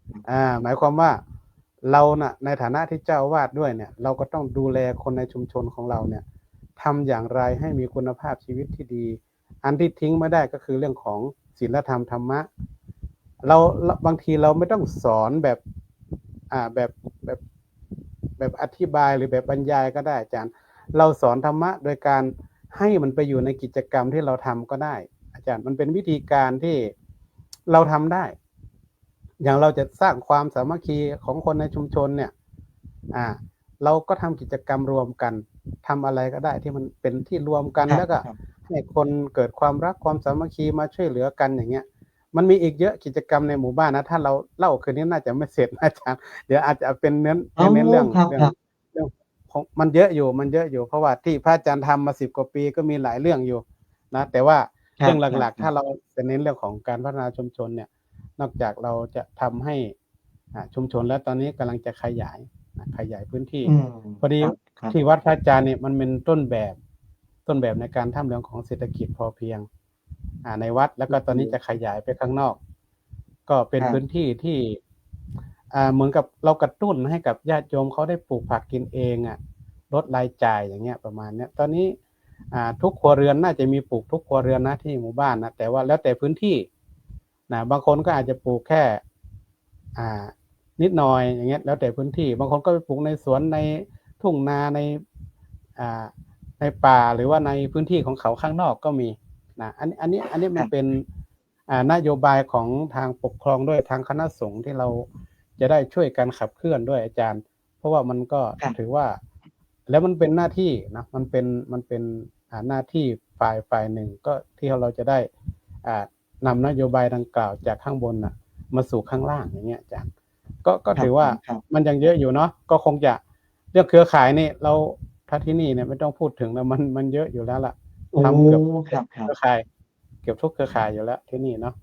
C: หมายความว่าเราน่ะในฐานะที่เจ้าอาวาสด้วยเนี่ย เราก็ต้องดูแลคนในชุมชนของเราเนี่ยทำอย่างไรให้มีคุณภาพชีวิตที่ดี อันที่ทิ้งไม่ได้ก็คือเรื่องของศีลธรรมธรรมะเราบางทีเราไม่ต้องสอนแบบแบบอธิบายหรือแบบบรรยายก็ได้อาจารย์ เราสอนธรรมะโดยการให้มันไปอยู่ในกิจกรรมที่เราทำก็ได้ อาจารย์มันเป็นวิธีการที่เราทำได้ อย่างเราจะสร้างความสามัคคีของคนในชุมชนเนี่ยเราก็ทำกิจกรรมรวมกันทำอะไรก็ได้ที่มันเป็นที่รวมกัน
D: ครับ
C: แล้วก็
D: ครับ
C: ให้คนเกิดความรักความสามัคคีมาช่วยเหลือกันอย่างเงี้ย มันมีอีกเยอะกิจกรรมในหมู่บ้านนะถ้าเราเล่าคืนนี้น่าจะไม่เสร็จอาจารย์เดี๋ยวอาจจะเป็นเน้นเรื่อง
D: ครับครับ
C: เรื่องของมันเยอะอยู่เพราะว่าที่พระอาจารย์ทำมา10 กว่าปีก็มีหลายเรื่องอยู่นะแต่ว่า
D: ครับ
C: เรื่องหลัก
D: ครับ
C: ๆ ถ้าเราจะเน้นเรื่องของการพัฒนาชุมชนเนี่ย นอกจากเราจะทำให้ชุมชนแล้วตอนนี้กำลังจะขยายพื้นที่ พอดี
D: ครับ
C: ที่วัดพระอาจารย์เนี่ยมันเป็นต้นแบบในการทำเรื่องของเศรษฐกิจพอเพียงในวัดแล้วก็ตอนนี้จะขยายไปข้างนอก ก็เป็น
D: ครับ
C: พื้นที่ที่เหมือนกับเรากระตุ้นให้กับญาติโยมเขาได้ปลูกผักกินเองลดรายจ่ายอย่างเงี้ยประมาณเนี้ยตอนนี้ทุกครัวเรือนน่าจะมีปลูกทุกครัวเรือนนะที่หมู่บ้านนะแต่ว่าแล้วแต่พื้นที่บางคนก็อาจจะปลูกแค่นิดหน่อยอย่างเงี้ยแล้วแต่พื้นที่บางคนก็ไปปลูกในสวนในทุ่งนาในป่าหรือว่าในพื้นที่ของเขาข้างนอกก็มีอันนี้มันเป็นนโยบายของทางปกครองด้วยทางคณะสงฆ์ที่เราจะได้ช่วยกันขับเคลื่อนด้วยอาจารย์ เพราะว่ามันก็ถือว่าแล้วมันเป็นหน้าที่นะมันเป็นหน้าที่ฝ่ายหนึ่งก็ที่เราจะได้นำนโยบายดังกล่าวจากข้างบนมาสู่ข้างล่างอย่างเงี้ยอาจารย์ก็ถือว่ามันยังเยอะอยู่เนาะก็คงจะเรื่องเครือข่ายนี่เราถ้าที่นี่เนี่ยไม่ต้องพูดถึงแล้วมันเยอะอยู่แล้วล่ะทำเกือบเครือข่ายเกือบทุกเครือข่ายอยู่แล้วที่นี่เนาะ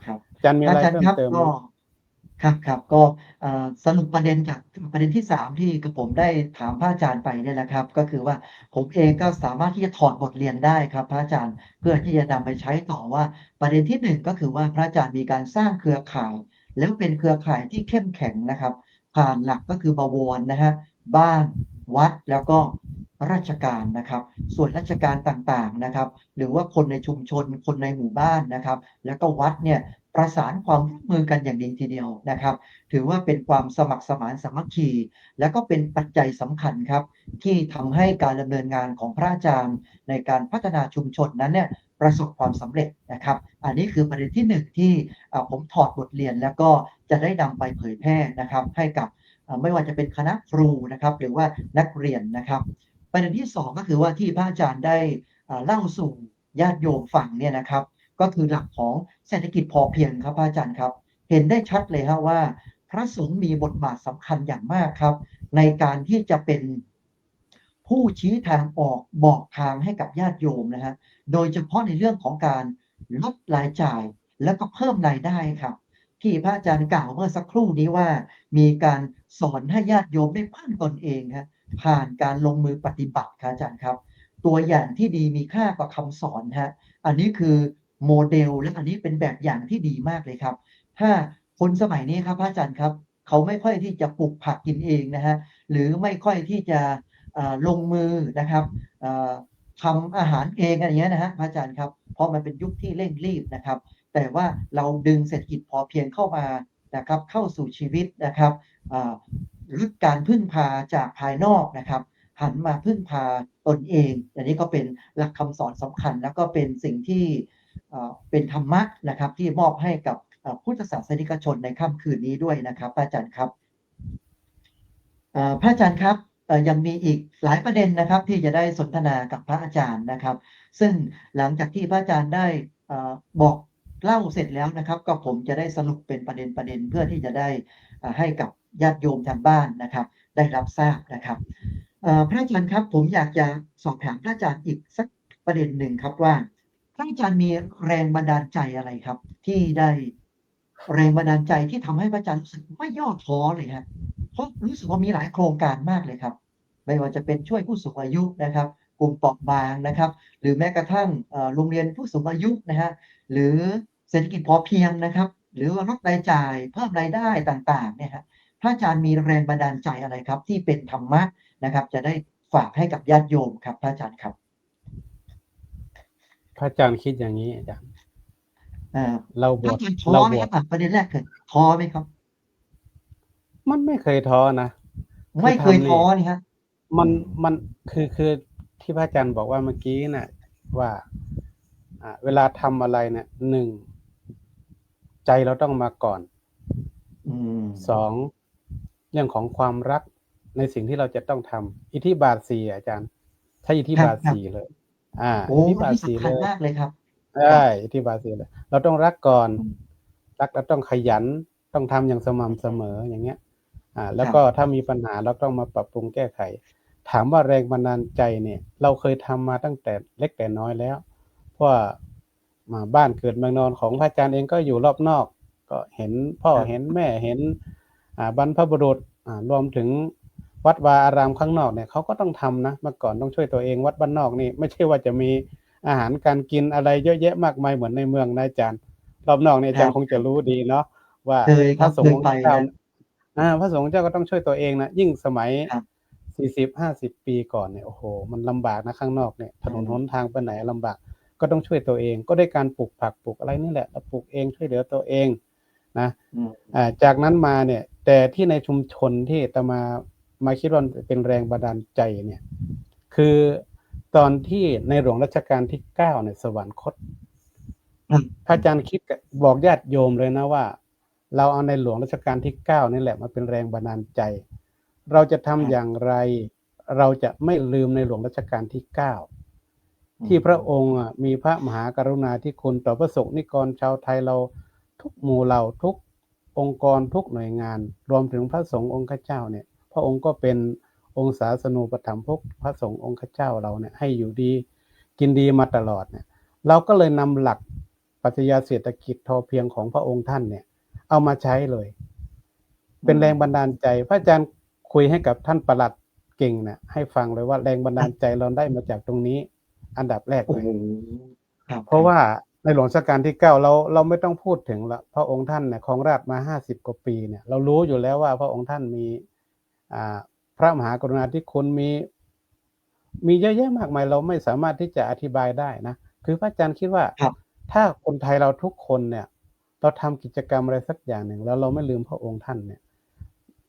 D: ครับ
C: อาจารย์มีอะไรเพิ่มเติมไหม
D: ครับก็สรุปประเด็นจากประเด็นที่3ที่กระผมได้ถามพระอาจารย์ไปเนี่ยนะครับ ก็คือว่าผมเองก็สามารถที่จะถอดบทเรียนได้ครับพระอาจารย์เพื่อที่จะนำไปใช้ต่อว่าประเด็นที่1ก็คือว่าพระอาจารย์มีการสร้างเครือข่าย แล้วเป็นเครือข่ายที่เข้มแข็งนะครับ ผ่านหลักก็คือบวรนะฮะบ้านวัดแล้วก็ราชการนะครับ ส่วนราชการต่างๆนะครับ หรือว่าคนในชุมชนคนในหมู่บ้านนะครับ แล้วก็วัดเนี่ยประสานความร่วมมือกันอย่างดีทีเดียวนะครับ ถือว่าเป็นความสมัครสมานสามัคคีและก็เป็นปัจจัยสำคัญครับที่ทำให้การดำเนินงานของพระอาจารย์ในการพัฒนาชุมชนนั้นเนี่ยประสบความสำเร็จนะครับ อันนี้คือประเด็นที่1ที่ผมถอดบทเรียนแล้วก็จะได้นำไปเผยแพร่นะครับให้กับไม่ว่าจะเป็นคณะครูนะครับหรือว่านักเรียนนะครับ ประเด็นที่2ก็คือว่าที่พระอาจารย์ได้เล่าสู่ญาติโยมฟังเนี่ยนะครับก็คือหลักของเศรษฐกิจพอเพียงครับพระอาจารย์ครับเห็นได้ชัดเลยครับว่าพระสงฆ์มีบทบาทสำคัญอย่างมากครับในการที่จะเป็นผู้ชี้ทางออกบอกทางให้กับญาติโยมนะฮะโดยเฉพาะในเรื่องของการลดรายจ่ายและก็เพิ่มรายได้ครับที่พระอาจารย์กล่าวเมื่อสักครู่นี้ว่ามีการสอนให้ญาติโยมได้พึ่งตนเองครับผ่านการลงมือปฏิบัติครับอาจารย์ครับตัวอย่างที่ดีมีค่ากว่าคำสอนฮะอันนี้คือโมเดลและอันนี้เป็นแบบอย่างที่ดีมากเลยครับถ้าคนสมัยนี้ครับพระอาจารย์ครับเขาไม่ค่อยที่จะปลูกผักกินเองนะฮะหรือไม่ค่อยที่จะลงมือนะครับทำอาหารเองอะไรอย่างเงี้ยนะฮะพระอาจารย์ครับเพราะมันเป็นยุคที่เร่งรีบนะครับแต่ว่าเราดึงเศรษฐกิจพอเพียงเข้ามานะครับเข้าสู่ชีวิตนะครับลดการพึ่งพาจากภายนอกนะครับหันมาพึ่งพาตนเองอันนี้ก็เป็นหลักคำสอนสำคัญแล้วก็เป็นสิ่งที่เป็นธรรมะนะครับที่มอบให้กับพุทธศาสนิกชนในค่ำคืนนี้ด้วยนะครับพระอาจารย์ครับพระอาจารย์ครับยังมีอีกหลายประเด็นนะครับที่จะได้สนทนากับพระอาจารย์นะครับซึ่งหลังจากที่พระอาจารย์ได้บอกเล่าเสร็จแล้วนะครับก็ผมจะได้สรุปเป็นประเด็นเพื่อที่จะได้ให้กับญาติโยมทางบ้านนะครับได้รับทราบนะครับพระอาจารย์ครับผมอยากจะสอบถามพระอาจารย์อีกสักประเด็นหนึ่งครับว่าพระอาจารย์มีแรงบันดาลใจอะไรครับที่ได้แรงบันดาลใจที่ทำให้พระอาจารย์รู้สึกไม่ย่อท้อเลยครับเพราะรู้สึกว่ามีหลายโครงการมากเลยครับ ไม่ว่าจะเป็นช่วยผู้สูงอายุนะครับกลุ่มเปราะบางนะครับหรือแม้กระทั่งโรงเรียนผู้สูงอายุนะฮะหรือเศรษฐกิจพอเพียงนะครับหรือว่าลดรายจ่ายเพิ่มรายได้ต่างๆเนี่ยฮะพระอาจารย์มีแรงบันดาลใจอะไรครับที่เป็นธรรมะนะครับจะได้ฝากให้กับญาติโยมครับพระอาจารย์ครับ
C: พระอาจารย์คิดอย่างนี้อาจารย์
D: อ่า
C: เราบวช
D: พระอาจารย์ท้อ
C: เราบวช
D: ไหมครับประเด็นแรกคือท้อไหมครับ
C: มันไม่เคยท้อนะคื
D: ไม่
C: อทำนี่
D: เคยท้อนี่ฮะ
C: มันมันคือที่พระอาจารย์บอกว่าเมื่อกี้น่ะว่าเวลาทำอะไรเนี่ยหนึ่งใจเราต้องมาก่อน
D: อืม
C: สองเรื่องของความรักในสิ่งที่เราจะต้องทำอิทธิบาทสี่อาจารย์ใช้อิทธิ
D: ครับ
C: บาท
D: ครับ
C: สี่เลย
D: โอ้
C: อิทธิ
D: อันนี้
C: บาทสี่
D: สำคัญ
C: เลย
D: มากเลยครับครั
C: ใช่
D: บ
C: อิทธิบาทสี่เลยเราต้องรักก่อน
D: อืม
C: รักแล้วต้องขยันต้องทำอย่างสม่ำเสมออย่างเงี้ยแล้
D: ครับ
C: วก็ถ้ามีปัญหาเราต้องมาปรับปรุงแก้ไขถามว่าแรงบันดาลใจเนี่ยเราเคยทำมาตั้งแต่เล็กแต่น้อยแล้วเพราะว่ามาบ้านเกิดเมืองนอนของพระอาจารย์เองก็อยู่รอบนอกก็เห็นพ่อ
D: ครับ
C: เห็นแม่เห็นบรรพบุรุษรวมถึงวัดวาอารามข้างนอกเนี่ยเขาก็ต้องทำนะเมื่อก่อนต้องช่วยตัวเองวัดบ้านนอกนี่ไม่ใช่ว่าจะมีอาหารการกินอะไรเยอะแยะมากมายเหมือนในเมืองนะอาจารย์รอบนอกเนี่ยอาจารย์คง
D: ครับ
C: จะรู้ดีเนาะว่า
D: เคย
C: พระสงฆ์
D: ครับเคยไป
C: องค์เจ้า
D: นะ
C: พระสงฆ์เจ้าก็ต้องช่วยตัวเองนะยิ่งสมัย
D: ครับ
C: 40-50ปีก่อนเนี่ยโอ้โหมันลำบากนะข้างนอกเนี่ยถ
D: อืม
C: นนหนทางไปไหนลำบากก็ต้องช่วยตัวเองก็ได้การปลูกผักปลูกอะไรนี่แหละเราปลูกเองช่วยเหลือตัวเองนะ
D: อืม
C: จากนั้นมาเนี่ยแต่ที่ในชุมชนที่อาตมาคิดว่าเป็นแรงบันดาลใจเนี่ยคือตอนที่ในหลวงรัชกาลที่9เนี่ยสวรรคต
D: ครับ
C: พระอาจารย์คิดบอกญาติโยมเลยนะว่าเราเอาในหลวงรัชกาลที่9นี่แหละมาเป็นแรงบันดาลใจเราจะ
D: ค
C: ทำ
D: รับ
C: อย่างไรเราจะไม่ลืมในหลวงรัชกาลที่9
D: อื
C: ที่พระองค์
D: ม
C: มีพระมหากรุณาธิคุณต่อพระสงฆ์นิกรชาวไทยเราทุกหมู่เหล่าทุกองค์กรทุกหน่วยงานรวมถึงพระสงฆ์องค์ข้าเจ้าเนี่ยพระองค์ก็เป็นองค์ศาสนูปถัมภกพระสงฆ์องค์ข้าเจ้าเราเนี่ยให้อยู่ดีกินดีมาตลอดเนี่ยเราก็เลยนำหลักปรัชญาเศรษฐกิจพอเพียงของพระองค์ท่านเนี่ยเอามาใช้เลยเป็นแรงบันดาลใจพระอาจารย์คุยให้กับท่านปลัดเก่งเนี่ยให้ฟังเลยว่าแรงบันดาลใจเราได้มาจากตรงนี้อันดับแรกเลย
D: โอ้โหครับ
C: เพ
D: ครับ
C: ราะว่าในหลวงรัชกาลที่9เราไม่ต้องพูดถึงละพระองค์ท่านเนี่ยครองราชย์มา50กว่าปีเนี่ยเรารู้อยู่แล้วว่าพระองค์ท่านมีพระมหากรุณาธิคุณมีเยอะแยะมากมายเราไม่สามารถที่จะอธิบายได้นะคือพระอาจารย์คิดว่า
D: ครับ
C: ถ้าคนไทยเราทุกคนเนี่ยเราทำกิจกรรมอะไรสักอย่างหนึ่งแล้วเราไม่ลืมพระองค์ท่านเนี่ย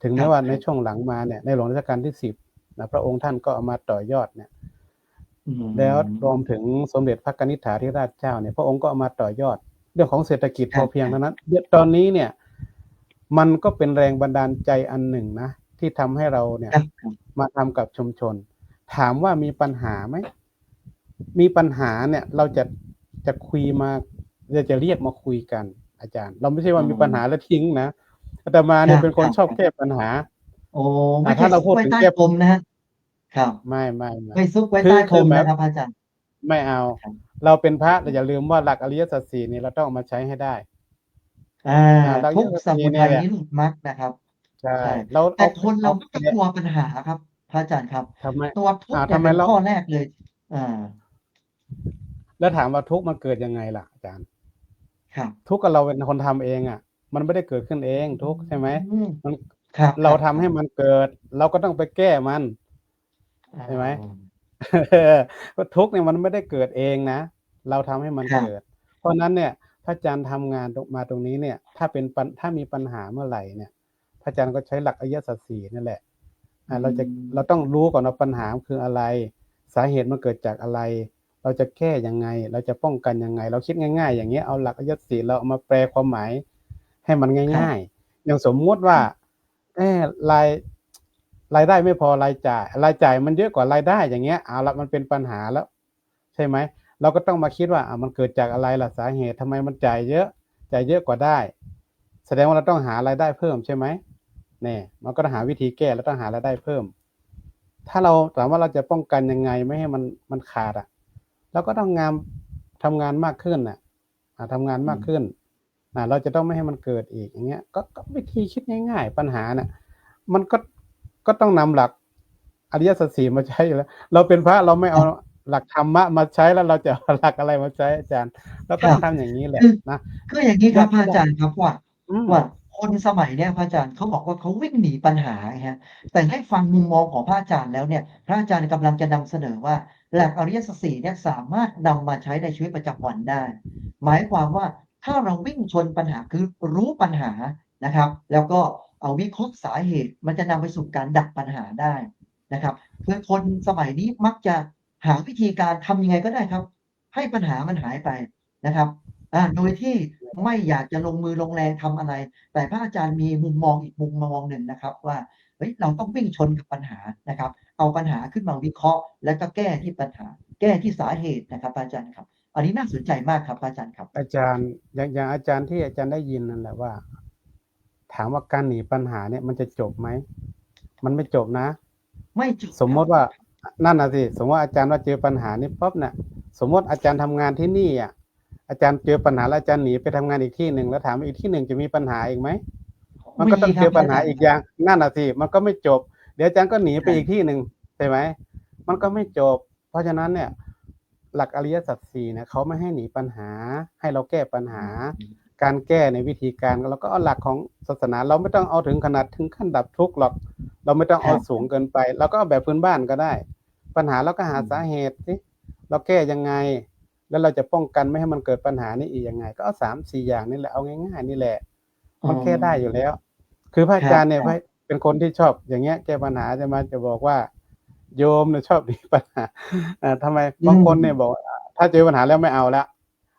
C: ถึง
D: ครั
C: แม้ว่าใน
D: บครับ
C: ช่วงหลังมาเนี่ยในหลวงรัชกาลที่10นะพระองค์ท่านก็เอามาต่อยอดเนี่ย
D: อื
C: แล้วรวม
D: ม
C: ถึงสมเด็จพระกนิษฐาธิราชเจ้าเนี่ยพระองค์ก็เอามาต่อยอดเรื่องของเศรษฐกิจ
D: ครับ
C: พอเพียงเท่านั้นตอนนี้เนี่ยมันก็เป็นแรงบันดาลใจอันหนึ่งนะที่ทำให้เราเนี่ย
D: ครับครับ
C: มาทำกับชุมชนถามว่ามีปัญหาไหมมีปัญหาเนี่ยเราจะคุยมาจะเรียกมาคุยกันอาจารย์เราไม่ใช่
D: อื
C: ว่ามีปัญหาแล้ว
D: ม
C: ทิ้งนะอาตมา
D: ครับ
C: เนี่ยเป็นคนชอบแก้
D: ครับครับ
C: ปัญหา
D: โอ้ไม่ใช่
C: ถ้าเรา
D: ซุกไว้ใต้
C: พูดถึงแก้
D: พรมนะฮะครับ
C: ไม่
D: ไม่ซุกไว้
C: คือ
D: ใต้พรม
C: แบบ
D: นะครับพระอาจารย์
C: ไม่เอา
D: ครับ
C: เราเป็นพระเราอย่าลืมว่าหลักอริยสัจสี่นี่เราต้องเอามาใช้ให้ได้
D: อ่า
C: หลักอริ
D: ทุกข์ส
C: ยสัจสี่
D: มุทัย
C: นี่แหละ
D: นิโรธมรรคนะครับ
C: ใช่
D: ใช่
C: เรา
D: แต่คนเรามักจะ
C: เนี่ย
D: กลัวปัญหาครับพระอาจารย์ครับ
C: ทำไม
D: ตัวทุกข์เนี่ย
C: ทำไมเรา
D: เป็นข้อแรกเลยอ่า
C: แล้วถามว่าทุกข์มันเกิดยังไงล่ะอาจารย์
D: ครับ
C: ทุกข์กับเราเป็นคนทำเองอ่ะมันไม่ได้เกิดขึ้นเองทุกข์ใช่ไหม
D: อืม
C: มัน
D: ครับค
C: เรา
D: รับค
C: ทำให้
D: รับ
C: มันเกิดเราก็ต้องไปแก้มัน
D: อ่
C: ใช่ไหม
D: า
C: ว่าทุกข์เนี่ยมันไม่ได้เกิดเองนะเราทำให้มันเกิด
D: ครับ
C: เพราะนั้นเนี่ยพระอาจารย์ทำงานมาตรงนี้เนี่ยถ้ามีปัญหาเมื่อไหร่เนี่ยพระอาจารย์ก็ใช้หลักอริยสัจสี่นั่นแหละ
D: อื
C: เราต้อง
D: ม
C: รู้ก่อนว่าปัญหาคืออะไรสาเหตุมันเกิดจากอะไรเราจะแก้ยังไงเราจะป้องกันยังไงเราคิดง่ายๆอย่างเงี้ยเอาหลักอริยสัจสี่เราเอามาแปลความหมายให้มัน
D: ครับ
C: ง่ายๆอย่างสมมติว่าเออรายรายได้ไม่พอรายจ่ายมันเยอะกว่ารายได้อย่างเงี้ยเอาละมันเป็นปัญหาแล้วใช่ไหมเราก็ต้องมาคิดว่ามันเกิดจากอะไรล่ะสาเหตุทำไมมันจ่ายเยอะกว่าได้แสดงว่าเราต้องหารายได้เพิ่มใช่ไหมเนี่ยมันก็ต้องหาวิธีแก้แล้วต้องหารายได้เพิ่มถ้าเราถามว่าเราจะป้องกันยังไงไม่ให้มันขาดเราก็ต้องทำงานมากขึ้นทำงาน
D: อืม
C: มากขึ้นเราจะต้องไม่ให้มันเกิดอีกอย่างเงี้ยก็วิธีคิดง่ายๆปัญหามันก็ต้องนำหลัก อริยสัจสี่มาใช้อยู่แล้ว เราเป็นพระเราไม่เอาหลักธรรมะมาใช้แล้วเราจะเอาหลักอะไรมาใช้อาจารย์เรา
D: ค
C: ต้อ
D: รั
C: ง
D: บ
C: ทำอย่างนี้แหละ
D: คือ
C: นะ
D: คืออย่างนี้ค
C: อ
D: รับพระ
C: ย่าง
D: อาจารย์ครับว่า
C: อืม
D: ว่าคนสมัยเนี้ยพระอาจารย์เขาบอกว่าเขาวิ่งหนีปัญหาไงครับ แต่ให้ฟังมุมมองของพระอาจารย์แล้วเนี่ย พระอาจารย์กำลังจะนำเสนอว่า หลักอริยสัจสี่เนี่ยสามารถนำมาใช้ในชีวิตประจำวันได้ หมายความว่าถ้าเราวิ่งชนปัญหาคือรู้ปัญหานะครับ แล้วก็วิเคราะห์สาเหตุมันจะนำไปสู่การดับปัญหาได้นะครับ คือคนสมัยนี้มักจะหาวิธีการทำยังไงก็ได้ครับ ให้ปัญหามันหายไปนะครับ โดยที่ไม่อยากจะลงมือลงแรงทำอะไร แต่พระอาจารย์มีมุมมองอีกมุมมองหนึ่งนะครับว่า เฮ้ย เราต้องวิ่งชนกับปัญหานะครับ เอาปัญหาขึ้นมาวิเคราะห์ แล้วก็แก้ที่ปัญหา แก้ที่สาเหตุนะครับพระอาจารย์ครับ อันนี้น่าสนใจมากครับพระอาจารย์ครับ
C: อาจารย์อย่างอาจารย์ที่อาจารย์ได้ยินนั่นแหละว่า ถามว่าการหนีปัญหาเนี่ยมันจะจบไหม มันไม่จบนะ
D: ไม่จบ
C: สมมติว่านั่นน่ะสิ สมมติว่าอาจารย์ว่าเจอปัญหานี้ปั๊บเนี่ยสมมติอาจารย์ทำงานที่นี่อ่ะอาจารย์เจอปัญหาแล้วอาจารย์หนีไปทำงานอีกที่หนึ่งแล้วถามว่าอีกที่หนึ่งจะมีปัญหาอีกไหมมันก็ต้องเจอปัญหาอีกอย่างนั่นน่ะสิมันก็ไม่จบเดี๋ยวอาจารย์ก็หนีไปอีกที่หนึ่งใช่ไหมมันก็ไม่จบ เพราะฉะนั้นเนี่ย หลักอริยสัจสี่เนี่ยเขาไม่ให้หนีปัญหาให้เราแก้ปัญหา การแก้ในวิธีการเราก็เอาหลักของศาสนาเราไม่ต้องเอาถึงขนาดถึงขั้นดับทุกข์หรอก เราไม่ต้องเอาสูงเกินไปเราก็เอาแบบพื้นบ้านก็ได้ ปัญหาเราก็หาสาเหตุสิเราแก้ยังไง แล้วเราจะป้องกันไม่ให้มันเกิดปัญหานี้อีกยังไง ก็เอา3-4 อย่างนี่แหละเอาง่ายๆนี่แหละมันแก้ได้อยู่แล้ว คือพระอาจารย์เนี่ยเป็นคนที่ชอบอย่างเงี้ยแก้ปัญหาจะบอกว่า โยมเนี่ยชอบหนีปัญหาทำไมบางคนเนี่ยบอกถ้าเจอปัญหาแล้วไม่เอาละ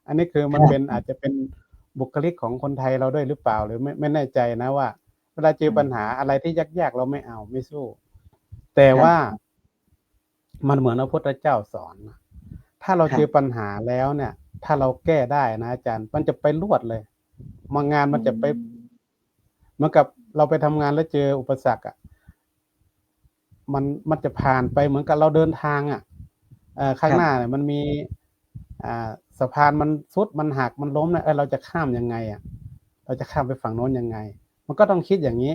C: อันนี้คือมันเป็นอาจจะเป็นบุคลิกของคนไทยเราด้วยหรือเปล่าหรือไม่แน่ใจนะว่าเวลาเจอปัญหาอะไรที่ยากๆเราไม่เอาไม่สู้ แต่ว่ามันเหมือนพระพุทธเจ้าสอนนะถ้าเราเจอปัญหาแล้วเนี่ย ถ้าเราแก้ได้นะอาจารย์มันจะไปรวดเลยมางานมันจะไปเหมือนกับเราไปทำงานแล้วเจออุปสรรคอ่ะมันจะผ่านไปเหมือนกับเราเดินทางอ่ะข้างหน้าเนี่ยมันมีสะพานมันซุดมันหักมันล้มนะเราจะข้ามยังไงอ่ะเราจะข้ามไปฝั่งโน้นยังไงมันก็ต้องคิดอย่างนี้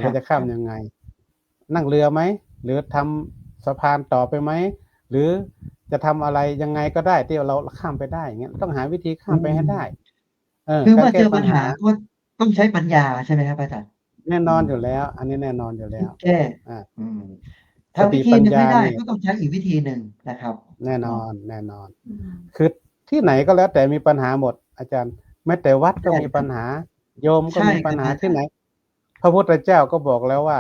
C: เราจะข้ามยังไงนั่งเรือไหมหรือทำสะพานต่อไปไหมหรือจะทำอะไรยังไงก็ได้ที่เราข้ามไปได้อย่างเงี้ยต้องหาวิธีข้ามไปให้ได้
D: คือเมื่อเจอปัญหาก็ต้องใช้ปัญญาใช่ไหมครับอาจารย์
C: แน่นอนอยู่แล้วอันนี้แน่นอนอยู่แล้ว
D: แก้ถ้าวิธีนึงไม่ได้ก็ต้องใช้อีกวิธีหนึ่งนะครับ
C: แน่นอนคือที่ไหนก็แล้วแต่มีปัญหาหมดอาจารย์แม้แต่วัดก็มีปัญหาโยมก็มีปัญหาที่ไหนพระพุทธเจ้าก็บอกแล้วว่า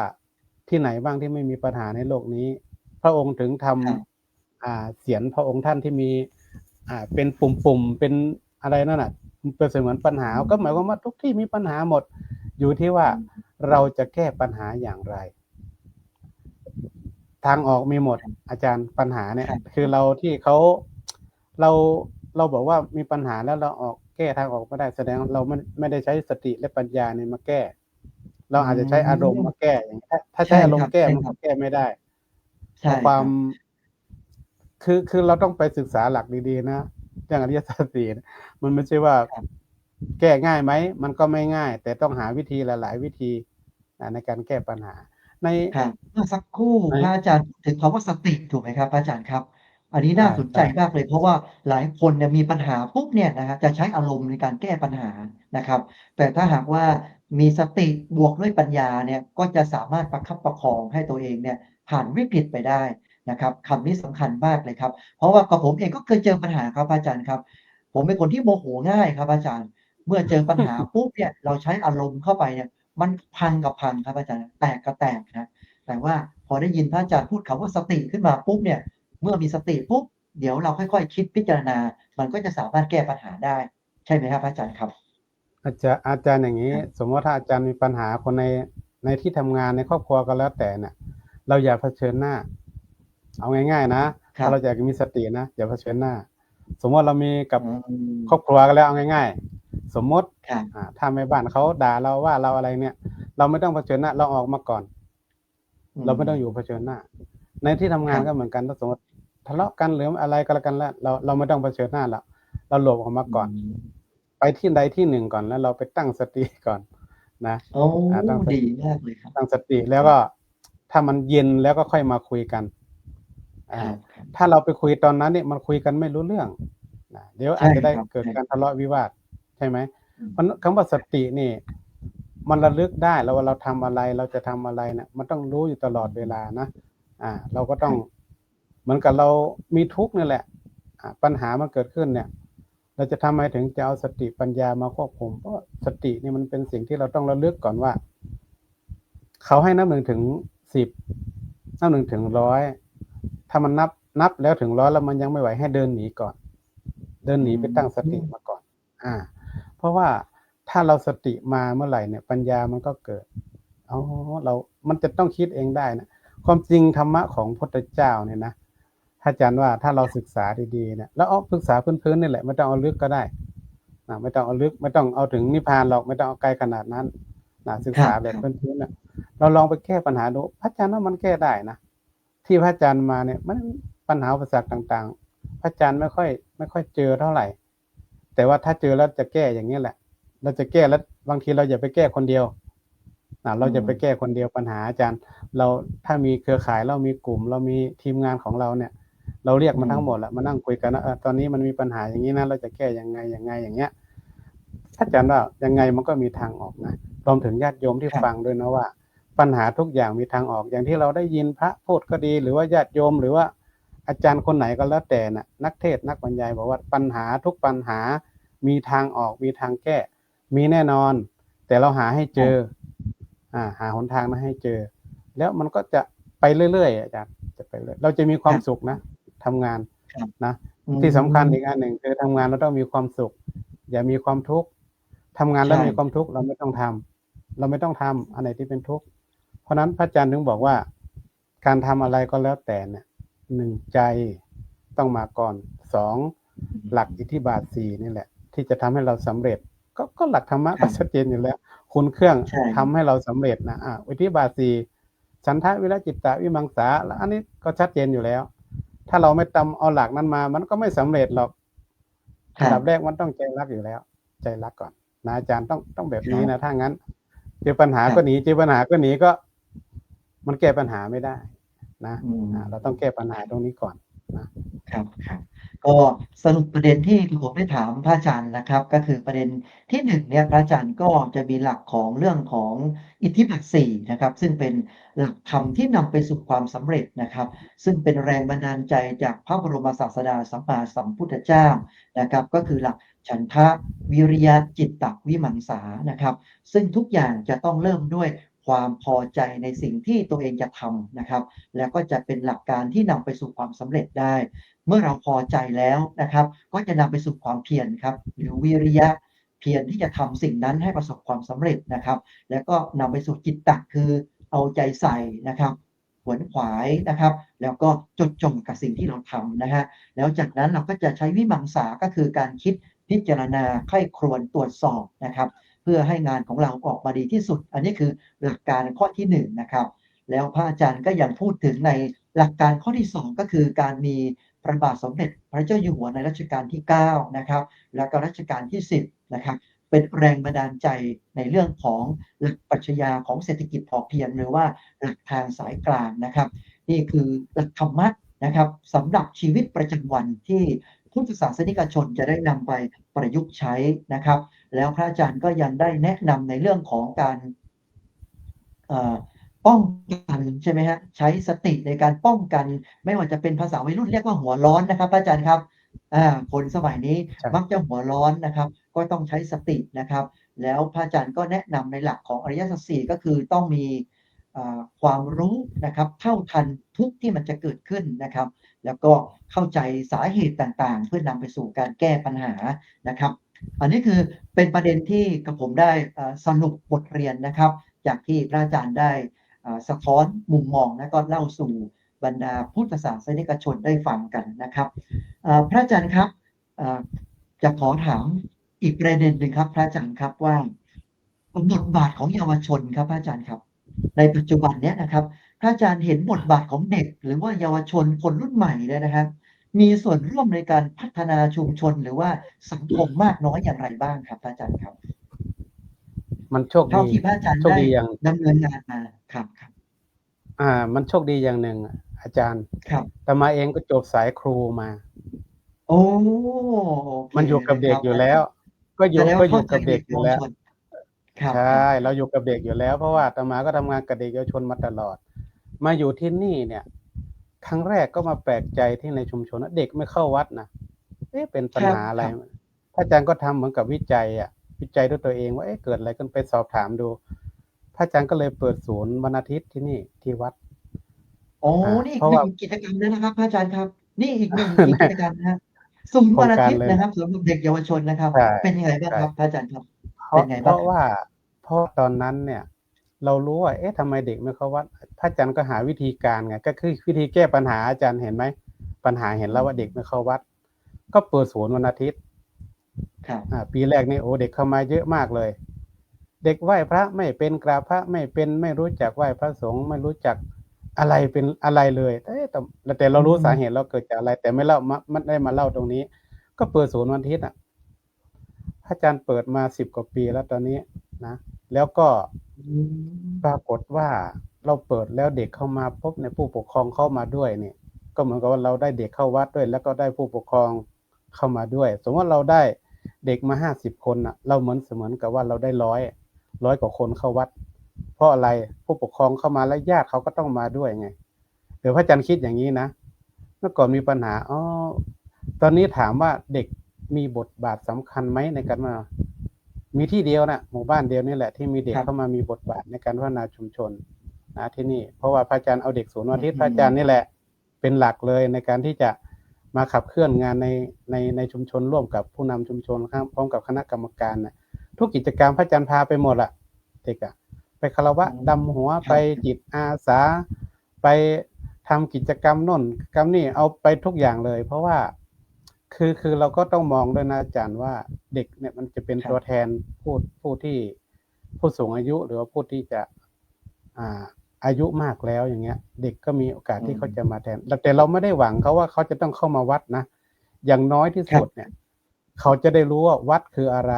C: ที่ไหนบ้างที่ไม่มีปัญหาในโลกนี้พระองค์ถึงทำเสียรพระองค์ท่านที่มีเป็นปุ่มเป็นอะไรนั่นน่ะเป็นเสมือนปัญหาก็หมายความว่าทุกที่มีปัญหาหมดอยู่ที่ว่าเราจะแก้ปัญหาอย่างไรทางออกมีหมดอาจารย์ปัญหาเนี่ยคือเราที่เราบอกว่ามีปัญหาแล้วเราออกแก้ทางออกไม่ได้แสดงเราไม่ได้ใช้สติและปัญญาเนี่ยมาแก้เราอาจจะใช้อารมณ์มาแก้อย่างนี้ถ้าใช้อารมณ์แก้มันแก้ไม่ได้ความคือเราต้องไปศึกษาหลักดีๆนะอย่างอริยสัจสี่มันไม่ใช่ว่าแก้ง่ายไหมมันก็ไม่ง่ายแต่ต้องหาวิธีหลายๆวิธีในการแก้ปัญหาใน
D: เมื่อสักครู่พระอาจารย์ถึงคำว่าสติถูกไหมครับอาจารย์ครับอันนี้น่าสนใจมากเลยเพราะว่าหลายคนเนี่ยมีปัญหาปุ๊บเนี่ยนะฮะจะใช้อารมณ์ในการแก้ปัญหานะครับแต่ถ้าหากว่ามีสติบวกด้วยปัญญาเนี่ยก็จะสามารถประคับประคองให้ตัวเองเนี่ยผ่านวิกฤตไปได้นะครับคำนี้สำคัญมากเลยครับเพราะว่ากับผมเองก็เคยเจอปัญหาครับอาจารย์ครับผมเป็นคนที่โมโหง่ายครับอาจารย์เมื่อเจอปัญหาปุ๊บเนี่ยเราใช้อารมณ์เข้าไปเนี่ยมันพังกับพังครับอาจารย์แตกกับแตกนะแต่ว่าพอได้ยินพระอาจารย์พูดคำว่าสติขึ้นมาปุ๊บเนี่ยเมื่อมีสติปุ๊บเดี๋ยวเราค่อยๆคิดพิจารณามันก็จะสามารถแก้ปัญหาได้ใช่ไหมครับอาจารย์ครับ
C: อาจารย์อย่างนี้สมมติถ้าอาจารย์มีปัญหาคนในที่ทำงานในครอบครัวก็แล้วแต่เนี่ยเราอย่าเผชิญหน้าเอาง่ายๆนะถ้าเราอยากมีสตินะอย่าเผชิญหน้าสมมติเรามีกับครอบครัวกันแล้วเอาง่ายๆสมมติถ้าแม่บ้านเขาด่าเราว่าเราอะไรเนี่ยเราไม่ต้องเผชิญหน้าเราออกมาก่อนเราไม่ต้องอยู่เผชิญหน้าในที่ทำงานก็เหมือนกันถ้าสมมติทะเลาะกันหรืออะไรก็แล้วกันแล้วเราไม่ต้องเผชิญหน้าแล้วเราหลบออกมาก่อนไปที่ใดที่หนึ่งก่อนแล้วเราไปตั้งสติก่อนนะ
D: ดีมากเลยครับ
C: ตั้งสติแล้วก็ ถ้ามันเย็นแล้วก็ค่อยมาคุยกัน
D: ครับ
C: ถ้าเราไปคุยตอนนั้นเนี่ยมันคุยกันไม่รู้เรื่องนะเดี๋ยวอาจจะได้
D: ใช่ครับ
C: เกิด
D: ใช่
C: การทะเลาะวิวาทใช่ไหม
D: อืม
C: มันคำว่าสตินี่มันระลึกได้แล้วว่าเราทำอะไรเราจะทำอะไรเนี่ยมันต้องรู้อยู่ตลอดเวลานะเราก็ต้องเหมือนกับเรามีทุกข์นี่แหละปัญหามันเกิดขึ้นเนี่ย เราจะทำไมถึงจะเอาสติปัญญามาควบคุมเพราะสตินี่มันเป็นสิ่งที่เราต้องระลึกก่อนว่า เขาให้นับ 1 ถึง 10 นับ 1 ถึง 100ถ้ามันนับแล้วถึง 100แล้วมันยังไม่ไหวให้เดินหนีก่อน เดินหนีไปตั้งสติมาก่อนเพราะว่าถ้าเราสติมาเมื่อไหร่เนี่ยปัญญามันก็เกิดมันจะต้องคิดเองได้นะความจริงธรรมะของพุทธเจ้าเนี่ยนะอาจารย์ว่าถ้าเราศึกษาดีๆเนี่ยแล้วศึกษาพื้นๆนี่แหละไม่ต้องเอาลึกก็ได้ไม่ต้องเอาลึกไม่ต้องเอาถึงนิพพานหรอกไม่ต้องเอาไกลขนาดนั้นศึกษาแบบพื้นๆน่ะเราลองไปแก้ปัญหาดูพระอาจารย์ว่ามันแก้ได้นะที่พระอาจารย์มาเนี่ยมันปัญหาอุปสรรคต่างๆพระอาจารย์ไม่ค่อยเจอเท่าไหร่แต่ว่าถ้าเจอแล้วจะแก้อย่างนี้แหละเราจะแก้แล้วบางทีเราอย่าไปแก้คนเดียวเราจะไปแก้คนเดียวปัญหาอาจารย์เราถ้ามีเครือข่ายเรามีกลุ่มเรามีทีมงานของเราเนี่ยเราเรียกมันทั้งหมดแหละมานั่งคุยกันนะตอนนี้มันมีปัญหาอย่างนี้นะเราจะแก้ยังไงอย่างเงี้ยอาจารย์ว่ายังไงมันก็มีทางออกนะรวมถึงญาติโยมที่ฟังด้วยนะว่าปัญหาทุกอย่างมีทางออกอย่างที่เราได้ยินพระพูดก็ดีหรือว่าญาติโยมหรือว่าอาจารย์คนไหนก็แล้วแต่นะนักเทศนักบรรยายบอกว่าปัญหาทุกปัญหามีทางออกมีทางแก้มีแน่นอนแต่เราหาให้เจอหาหนทางนั้นให้เจอแล้วมันก็จะไปเรื่อยๆอาจารย์จะไปเรื่อยเราจะมีความสุขนะทำงานนะที่สำคัญอีกอันหนึ่งคือทำงานเราต้องมีความสุขอย่ามีความทุกข์ทำงานแล้วมีความทุกข์เราไม่ต้องทำอันไหนที่เป็นทุกข์เพราะนั้นพระอาจารย์ถึงบอกว่าการทำอะไรก็แล้วแต่เนี่ย1ใจต้องมาก่อน2หลักอิทธิบาท4นี่แหละที่จะทำให้เราสำเร็จก็หลักธรรมะก็ชัดเจนอยู่แล้วคุณเครื่องทำให้เราสำเร็จนะอิทธิบาท4ฉันทะวิริยะจิตตะวิมังสาแล้วอันนี้ก็ชัดเจนอยู่แล้วถ้าเราไม่เอาหลักนั้นมามันก็ไม่สำเร็จหรอกอันดับแรกมันต้องใจรักอยู่แล้วใจรักก่อนนะอาจารย์ต้องแบบนี้นะถ้างั้นเจอปัญหาก็หนีเจอปัญหาก็หนีก็มันแก้ปัญหาไม่ได้นะเราต้องแก้ปัญหาตรงนี้ก่อน
D: นะครับก็สรุปประเด็นที่ผมได้ถามพระอาจารย์นะครับก็คือประเด็นที่1เนี่ยพระอาจารย์ก็จะมีหลักของเรื่องของอิทธิบาท4นะครับซึ่งเป็นหลักธรรมที่นำไปสู่ความสำเร็จนะครับซึ่งเป็นแรงบันดาลใจจากพระบรมศาสดาสัมมาสัมพุทธเจ้านะครับก็คือหลักฉันทะวิริยะจิตตะวิมังสานะครับซึ่งทุกอย่างจะต้องเริ่มด้วยความพอใจในสิ่งที่ตัวเองจะทำนะครับแล้วก็จะเป็นหลักการที่นำไปสู่ความสำเร็จได้เมื่อเราพอใจแล้วนะครับก็จะนำไปสู่ความเพียรครับหรือวิริยะเพียรที่จะทำสิ่งนั้นให้ประสบความสำเร็จนะครับแล้วก็นำไปสู่จิตตะคือเอาใจใส่นะครับขวนขวายนะครับแล้วก็จดจ่อกับสิ่งที่เราทำนะฮะแล้วจากนั้นเราก็จะใช้วิมังสาก็คือการคิดพิจารณาใคร่ครวญตรวจสอบนะครับเพื่อให้งานของเราออกมาดีที่สุดอันนี้คือหลักการข้อที่1นะครับแล้วพระอาจารย์ก็ยังพูดถึงในหลักการข้อที่2ก็คือการมีพระบาทสมเด็จพระเจ้าอยู่หัวในรัชกาลที่9นะครับแล้วก็รัชกาลที่10นะครับเป็นแรงบันดาลใจในเรื่องของหลักปรัชญาของเศรษฐกิจพอเพียงหรือว่าหลักทางสายกลางนะครับนี่คือหลักธรรมะนะครับสำหรับชีวิตประจำวันที่พุทธศาสนิกชนจะได้นำไปประยุกต์ใช้นะครับแล้วพระอาจารย์ก็ยังได้แนะนำในเรื่องของการป้องกันใช่ไหมฮะใช้สติในการป้องกันไม่ว่าจะเป็นภาษาวัยรุ่นเรียกว่าหัวร้อนนะครับอาจารย์ครับคนสมัยนี้มักจะหัวร้อนนะครับก็ต้องใช้สตินะครับแล้วพระอาจารย์ก็แนะนำในหลักของอริยสัจสี่ก็คือต้องมีความรู้นะครับเท่าทันทุกที่มันจะเกิดขึ้นนะครับแล้วก็เข้าใจสาเหตุต่างๆเพื่อนำไปสู่การแก้ปัญหานะครับอันนี้คือเป็นประเด็นที่กับผมได้สรุปบทเรียนนะครับจากที่พระอาจารย์ได้สะท้อนมุมมองและก็เล่าสู่บรรดาพุทธศาสนิกชนได้ฟังกันนะครับพระอาจารย์ครับจะขอถามอีกประเด็นหนึ่งครับพระอาจารย์ครับว่าบทบาทของเยาวชนครับพระอาจารย์ครับในปัจจุบันนี้นะครับพระอาจารย์เห็นบทบาทของเด็กหรือว่าเยาวชนคนรุ่นใหม่เลยนะครับมีส่วนร่วมในการพัฒนาชุมชนหรือว่าสังคมมากน้อยอย่างไรบ้างครับพระอาจารย์ครับ
C: มันโชคดี
D: เท่าที่พระอาจารย์ได้ดำเนินงานมาครับ
C: มันโชคดีอย่างหนึ่งอาจารย์
D: ครับ
C: อาตมาเองก็จบสายครูมา
D: โอ้โอเค
C: มันอยู่กับเด็กอยู่แล้ว ก็อ
D: แส
C: ยู่
D: ดงว่าเข้าใจ
C: ก็อยู่กับเด็กอยู่แล้ว
D: เด็กเยาวชนครับ
C: ใช่ เราอยู่กับเด็กอยู่แล้ว เพราะว่าอาตมาก็ทำงานกับเด็กเยาวชนมาตลอด มาอยู่ที่นี่เนี่ย ครั้งแรกก็มาแปลกใจที่ในชุมชนเด็กไม่เข้าวัดนะเป็นปัญหาอะไรพระอาจารย์ก็ทำเหมือนกับวิจัยวิจัยด้วยตัวเองว่าเกิดอะไรกันไปสอบถามดูพระอาจารย์ก็เลยเปิดศูนย์วันอาทิตย์ที่นี่ที่วัด
D: โอ้นี่อีกหนึ่งกิจกรรมเลยนะครับพระอาจารย์ครับ นี่อีกหนึ่งกิจกรรมนะศูนย์วันอาทิตย์นะครับสำหรับเด็กเยาวชนนะครับ เป็นยังไงบ้างครับพระอาจารย์ครับเป็นไงบ้าง
C: เพราะตอนนั้นเนี่ย เรารู้ว่าทำไมเด็กไม่เข้าวัดพระอาจารย์ก็หาวิธีการไงก็คือวิธีแก้ปัญหาอาจารย์เห็นไหมปัญหาเห็นแล้วว่าเด็กไม่เข้าวัดก็เปิดศูนย์วันอาทิตย์ปีแรกนี่เด็กเข้ามาเยอะมากเลย เด็กไหว้พระไม่เป็นกราบพระไม่เป็นไม่รู้จักไหว้พระสงฆ์ไม่รู้จักอะไรเป็นอะไรเลยแต่เรารู้สาเหตุเราเกิดจากอะไรแต่ไม่เล่าไม่ได้มาเล่าตรงนี้ ก็เปิดศูนย์วันอาทิตย์พระอาจารย์เปิดมา10 กว่าปีแล้วตอนนี้นะแล้วก็ปรากฏว่าเราเปิดแล้วเด็กเข้ามาปุ๊บในผู้ปกครองเข้ามาด้วยเนี่ยก็เหมือนกับว่าเราได้เด็กเข้าวัดด้วยแล้วก็ได้ผู้ปกครองเข้ามาด้วยสมมติว่าเราได้เด็กมา50 คนเราเหมือนกับว่าเราได้ร้อยกว่าคนเข้าวัดเพราะอะไรผู้ปกครองเข้ามาแล้วญาติเขาก็ต้องมาด้วยไงเดี๋ยวพระอาจารย์คิดอย่างนี้นะเมื่อก่อนมีปัญหาตอนนี้ถามว่าเด็กมีบทบาทสำคัญไหมในการมามีที่เดียวนะหมู่บ้านเดียวนี่แหละที่มีเด็กเข้ามามีบทบาทในการพัฒนาชุมชนนะที่นี่เพราะว่าพระอาจารย์เอาเด็กศูนย์วันอาทิตย์พระอาจารย์นี่แหละเป็นหลักเลยในการที่จะมาขับเคลื่อนงานในชุมชนร่วมกับผู้นำชุมชนพร้อมกับคณะกรรมการนะทุกกิจกรรมพระอาจารย์พาไปหมดละเด็กไปคารวะดำหัวไปจิตอาสาไปทำกิจกรรมโน่นกรรมนี่เอาไปทุกอย่างเลยเพราะว่าคือเราก็ต้องมองด้วยนะอาจารย์ว่าเด็กเนี่ยมันจะเป็นตัวแทนผู้สูงอายุหรือว่าผู้ที่จะอายุมากแล้วอย่างเงี้ยเด็กก็มีโอกาสที่เขาจะมาแทนแต่เราไม่ได้หวังเขาว่าเขาจะต้องเข้ามาวัดนะอย่างน้อยที่สุดเนี่ยเขาจะได้รู้ว่าวัดคืออะไร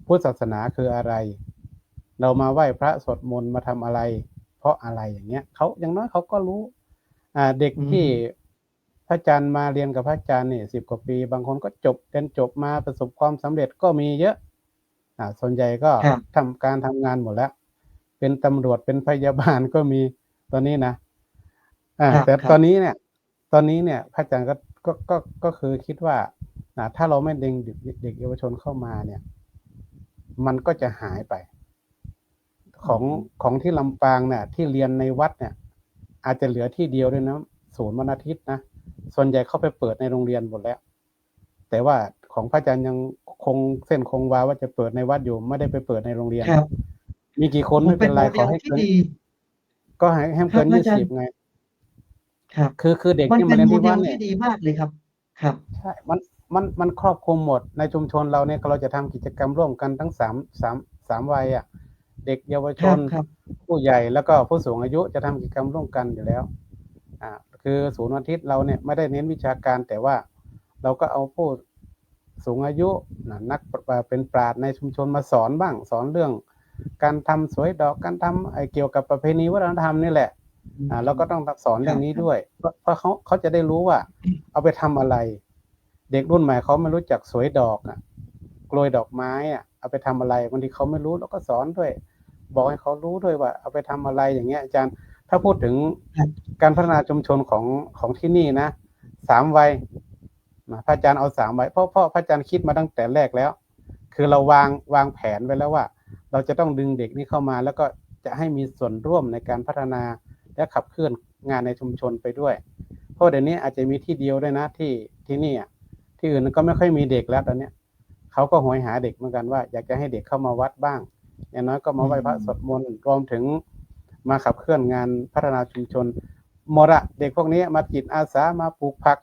C: พุทธศาสนาคืออะไรเรามาไหว้พระสวดมนต์มาทำอะไรเพราะอะไรอย่างเงี้ยเขาอย่างน้อยเขาก็รู้เด็กที่พระอาจารย์มาเรียนกับพระอาจารย์เนี่ย10 กว่าปีบางคนก็เรียนจบมาประสบความสำเร็จก็มีเยอะส่วนใหญ่ก็ทำงานหมดแล้วเป็นตำรวจเป็นพยาบาลก็มีตอนนี้นะแต่ตอนนี้เนี่ยพระอาจารย์ก็คือคิดว่าถ้าเราไม่ดึงเด็กเยาวชนเข้ามาเนี่ยมันก็จะหายไปของที่ลำปางเนี่ยที่เรียนในวัดเนี่ยอาจจะเหลือที่เดียวด้วยนะศูนย์วันอาทิตย์นะส่วนใหญ่เข้าไปเปิดในโรงเรียนหมดแล้วแต่ว่าของพระอาจารย์ยังคงเส้นคงวาว่าจะเปิดในวัดอยู่ไม่ได้ไปเปิดในโรงเรียนมีกี่คนไม่เป็นไรขอให้เกินก็ให้เกิน20ไง
D: ครับ
C: คือเด็กที่มาเรียนที่วัดเนี่ย
D: ดีมากเลยครับครับ
C: ใช่มันครอบคลุมหมดในชุมชนเราเนี่ยเราจะทำกิจกรรมร่วมกันทั้ง3วัยเด็กเยาวชนผู้ใหญ่แล้วก็ผู้สูงอายุจะทำกิจกรรมร่วมกันอยู่แล้วคือศูนย์วันอาทิตย์เราเนี่ยไม่ได้เน้นวิชาการแต่ว่าเราก็เอาผู้สูงอายุนักเป็นปราชญ์ในชุมชนมาสอนบ้างสอนเรื่องการทำสวยดอกการทำเกี่ยวกับประเพณีวัฒนธรรมนี่แหละเราก็ต้องสอนเรื่องนี้ด้วยเพราะเขาจะได้รู้ว่าเอาไปทำอะไรเด็กรุ่นใหม่เขาไม่รู้จักสวยดอกโกรยดอกไม้เอาไปทำอะไรบางทีเขาไม่รู้เราก็สอนด้วยบอกให้เขารู้ด้วยว่าเอาไปทำอะไรอย่างเงี้ยอาจารย์ถ้าพูดถึงการพัฒนาชุมชนของที่นี่นะ3 วัยพระอาจารย์เอา3 วัยเพราะพระอาจารย์คิดมาตั้งแต่แรกแล้วคือเราวางแผนไว้แล้วว่าเราจะต้องดึงเด็กนี้เข้ามาแล้วก็จะให้มีส่วนร่วมในการพัฒนาและขับเคลื่อนงานในชุมชนไปด้วยเพราะเดี๋ยวนี้อาจจะมีที่เดียวด้วยนะที่นี่ที่อื่นก็ไม่ค่อยมีเด็กแล้วตอนนี้เขาก็หวยหาเด็กเหมือนกันว่าอยากจะให้เด็กเข้ามาวัดบ้างอย่างน้อยก็มาไหว้พระสวดมนต์รวมถึงมาขับเคลื่อนงานพัฒนาชุมชนหมดเด็กพวกนี้มาจิตอาสามาปลูกผัก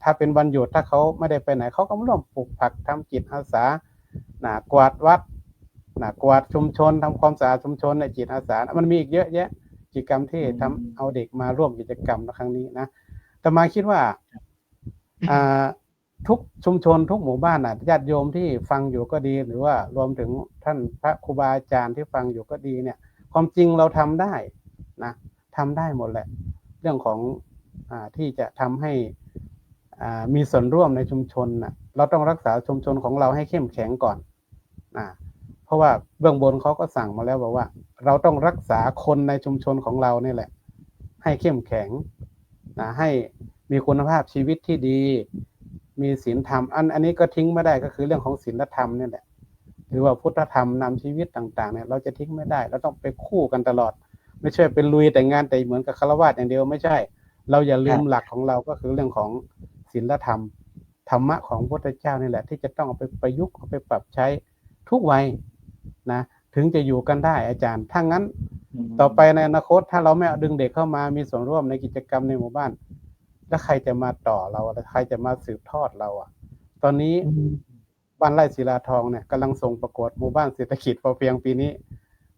C: ถ้าเป็นวันหยุดถ้าเขาไม่ได้ไปไหนเขาก็มาร่วมปลูกผักทำจิตอาสากวาดวัดกวาดชุมชนทำความสะอาดชุมชนในจิตอาสามันมีอีกเยอะแยะกิจกรรมที่ทำเอาเด็กมาร่วมกิจกรรมในครั้งนี้นะแต่มาคิดว่าทุกชุมชนทุกหมู่บ้านญาติโยมที่ฟังอยู่ก็ดีหรือว่ารวมถึงท่านพระครูบาอาจารย์ที่ฟังอยู่ก็ดีเนี่ยความจริงเราทำได้นะ ทำได้หมดแหละเรื่องของที่จะทำให้มีส่วนร่วมในชุมชนนะเราต้องรักษาชุมชนของเราให้เข้มแข็งก่อนเพราะว่าเบื้องบนเขาก็สั่งมาแล้วบอกว่าเราต้องรักษาคนในชุมชนของเรานี่แหละให้เข้มแข็งให้มีคุณภาพชีวิตที่ดีมีศีลธรรมอันนี้ก็ทิ้งไม่ได้ก็คือเรื่องของศีลธรรมนี่แหละหรือว่าพุทธธรรมนำชีวิตต่างๆเนี่ยเราจะทิ้งไม่ได้เราต้องไปคู่กันตลอดไม่ใช่เป็นลุยแต่งานแต่เหมือนกับฆราวาสอย่างเดียวไม่ใช่เราอย่าลืมหลักของเราก็คือเรื่องของศีลธรรมธรรมะของพระพุทธเจ้านี่แหละที่จะต้องเอาไปประยุกต์เอาไปปรับใช้ทุกวัยนะถึงจะอยู่กันได้อาจารย์ถ้างั้นต่อไปในอนาคตถ้าเราไม่ดึงเด็กเข้ามามีส่วนร่วมในกิจกรรมในหมู่บ้านแล้วใครจะมาต่อเราแล้วใครจะมาสืบทอดเราตอนนี้บ้านไร่ศิลาทองเนี่ยกำลังส่งประกวดหมู่บ้านเศรษฐกิจพอเพียงปีนี้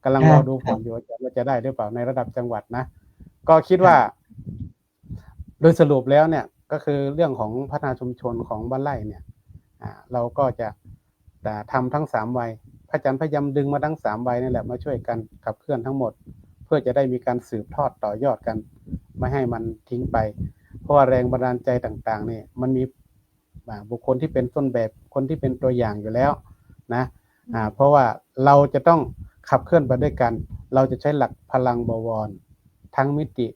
C: กำลังรอดูผลอยู่ว่าจะได้หรือเปล่าในระดับจังหวัดนะก็คิดว่าโดยสรุปแล้วเนี่ยก็คือเรื่องของพัฒนาชุมชนของบ้านไร่เนี่ยเราก็จะทำทั้ง3วัยพระอาจารย์พยายามดึงมาทั้ง3วัยนี่แหละมาช่วยกันขับเคลื่อนทั้งหมดเพื่อจะได้มีการสืบทอดต่อยอดกันไม่ให้มันทิ้งไปเพราะว่าแรงบันดาลใจต่างๆนี่มันมีบุคคลที่เป็นต้นแบบคนที่เป็นตัวอย่างอยู่แล้วนะเพราะว่าเราจะต้องขับเคลื่อนไปด้วยกันเราจะใช้หลักพลังบวรทั้งมิติ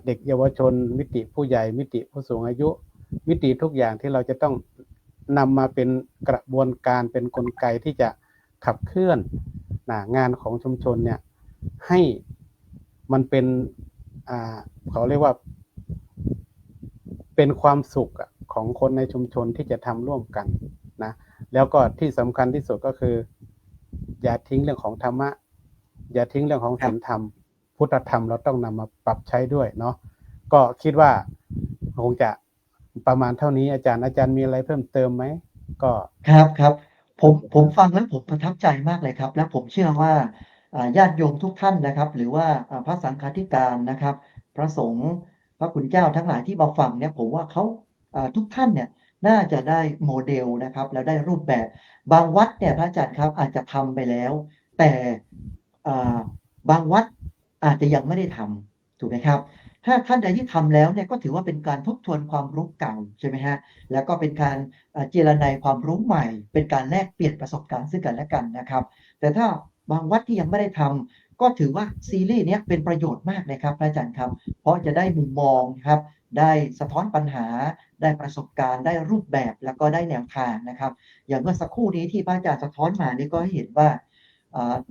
C: เด็กเยาวชนมิติผู้ใหญ่มิติผู้สูงอายุมิติทุกอย่างที่เราจะต้องนำมาเป็นกระบวนการเป็นกลไกที่จะขับเคลื่อนงานของชุมชนเนี่ยให้มันเป็นเขาเรียกว่าเป็นความสุขของคนในชุมชนที่จะทำร่วมกันนะแล้วก็ที่สำคัญที่สุดก็คืออย่าทิ้งเรื่องของธรรมะอย่าทิ้งเรื่องของศีลธรรมพุทธธรรมเราต้องนำมาปรับใช้ด้วยเนาะก็คิดว่าคงจะประมาณเท่านี้อาจารย์มีอะไรเพิ่มเติมไหมก็
D: ครับผมฟังแล้วผมประทับใจมากเลยครับและผมเชื่อว่าญาติโยมทุกท่านนะครับหรือว่าพระสังฆาธิการนะครับพระสงฆ์พระคุณเจ้าทั้งหลายที่มาฟังเนี่ยผมว่าเขาทุกท่านเนี่ยน่าจะได้โมเดลนะครับแล้วได้รูปแบบบางวัดเนี่ยพระอาจารย์ครับอาจจะทำไปแล้วแต่บางวัดอาจจะยังไม่ได้ทำถูกไหมครับถ้าท่านใดที่ทำแล้วเนี่ยก็ถือว่าเป็นการทบทวนความรู้เก่าใช่ไหมฮะแล้วก็เป็นการเจรไนความรู้ใหม่เป็นการแลกเปลี่ยนประสบการณ์ซึ่งกันและกันนะครับแต่ถ้าบางวัดที่ยังไม่ได้ทำก็ถือว่าซีรีส์นี้เป็นประโยชน์มากเลยครับพระอาจารย์ครับเพราะจะได้มุมมองครับได้สะท้อนปัญหาได้ประสบการณ์ได้รูปแบบแล้วก็ได้แนวทางนะครับอย่างเมื่อสักครู่นี้ที่พระอาจารย์สะท้อนมานี่ก็เห็นว่า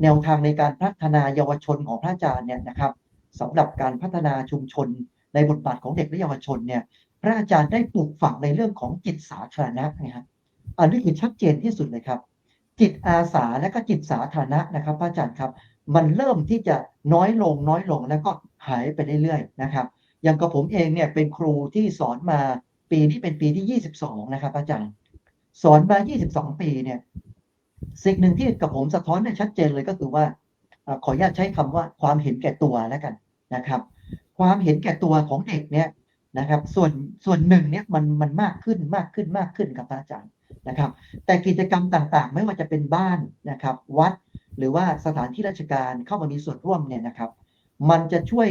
D: แนวทางในการพัฒนาเยาวชนของพระอาจารย์เนี่ยนะครับสำหรับการพัฒนาชุมชนในบทบาทของเด็กและเยาวชนเนี่ยพระอาจารย์ได้ปลูกฝังในเรื่องของจิตสาธารณะนะครับอันนี้คือชัดเจนที่สุดเลยครับจิตอาสาและก็จิตสาธารณะนะครับพระอาจารย์ครับมันเริ่มที่จะน้อยลงแล้วก็หายไปเรื่อยๆนะครับอย่างกับผมเองเนี่ยเป็นครูที่สอนมาปีนี้เป็นปีที่22นะครับอาจารย์สอนมา22ปีเนี่ยสิ่งหนึ่งที่กับผมสะท้อนได้ชัดเจนเลยก็คือว่าขออนุญาตใช้คำว่าความเห็นแก่ตัวแล้วกันนะครับความเห็นแก่ตัวของเด็กเนี่ยนะครับส่วนหนึ่งเนี่ยมันมากขึ้นครับอาจารย์นะครับแต่กิจกรรมต่างๆไม่ว่าจะเป็นบ้านนะครับวัดหรือว่าสถานที่ราชการเข้ามามีส่วนร่วมเนี่ยนะครับมันจะช่วย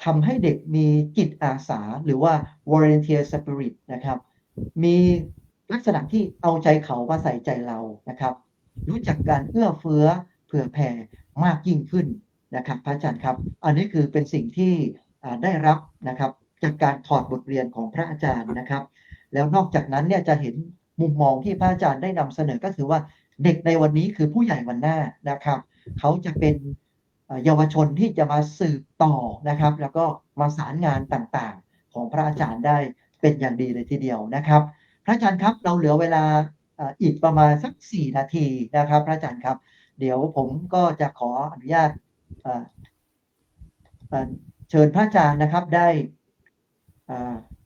D: ทำให้เด็กมีจิตอาสาหรือว่า volunteer spirit นะครับมีลักษณะที่เอาใจเขามาใส่ใจเรานะครับรู้จักการเอื้อเฟื้อเผื่อแผ่มากยิ่งขึ้นนะครับพระอาจารย์ครับอันนี้คือเป็นสิ่งที่ได้รับนะครับจากการถอดบทเรียนของพระอาจารย์นะครับแล้วนอกจากนั้นเนี่ยจะเห็นมุมมองที่พระอาจารย์ได้นำเสนอก็คือว่าเด็กในวันนี้คือผู้ใหญ่วันหน้านะครับเขาจะเป็นเยาวชนที่จะมาสืบต่อนะครับแล้วก็มาสารงานต่างๆของพระอาจารย์ได้เป็นอย่างดีเลยทีเดียวนะครับพระอาจารย์ครับเราเหลือเวลาอีกประมาณสัก4 นาทีนะครับพระอาจารย์ครับเดี๋ยวผมก็จะขออนุญาตเชิญพระอาจารย์นะครับได้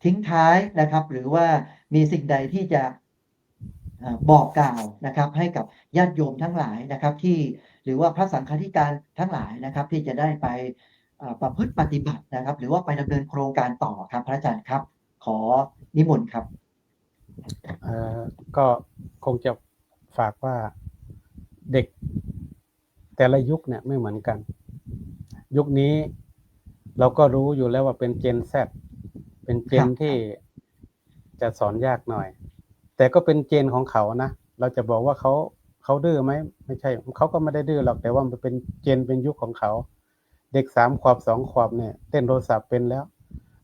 D: ทิ้งท้ายนะครับหรือว่ามีสิ่งใดที่จะบอกกล่าวนะครับให้กับญาติโยมทั้งหลายนะครับที่หรือว่าพระสังฆาธิการทั้งหลายนะครับที่จะได้ไปประพฤติปฏิบัตินะครับหรือว่าไปดำเนินโครงการต่อครับพระอาจารย์ครับขอนิมนต์ครับ
C: ก็คงจะฝากว่าเด็กแต่ละยุคเนี่ยไม่เหมือนกันยุคนี้ เราก็รู้อยู่แล้วว่าเป็นเจน Z เป็นเจ
D: ครั
C: น
D: บ
C: ที่จะสอนยากหน่อย แต่ก็เป็นเจนของเขานะ เราจะบอกว่าเขาดื้อไหมไม่ใช่เขาก็ไม่ได้ดื้อหรอกแต่ว่ามันเป็นเจนเป็นยุคของเขา เด็ก3 ขวบ 2 ขวบเนี่ยเล่นโทรศัพท์เป็นแล้ว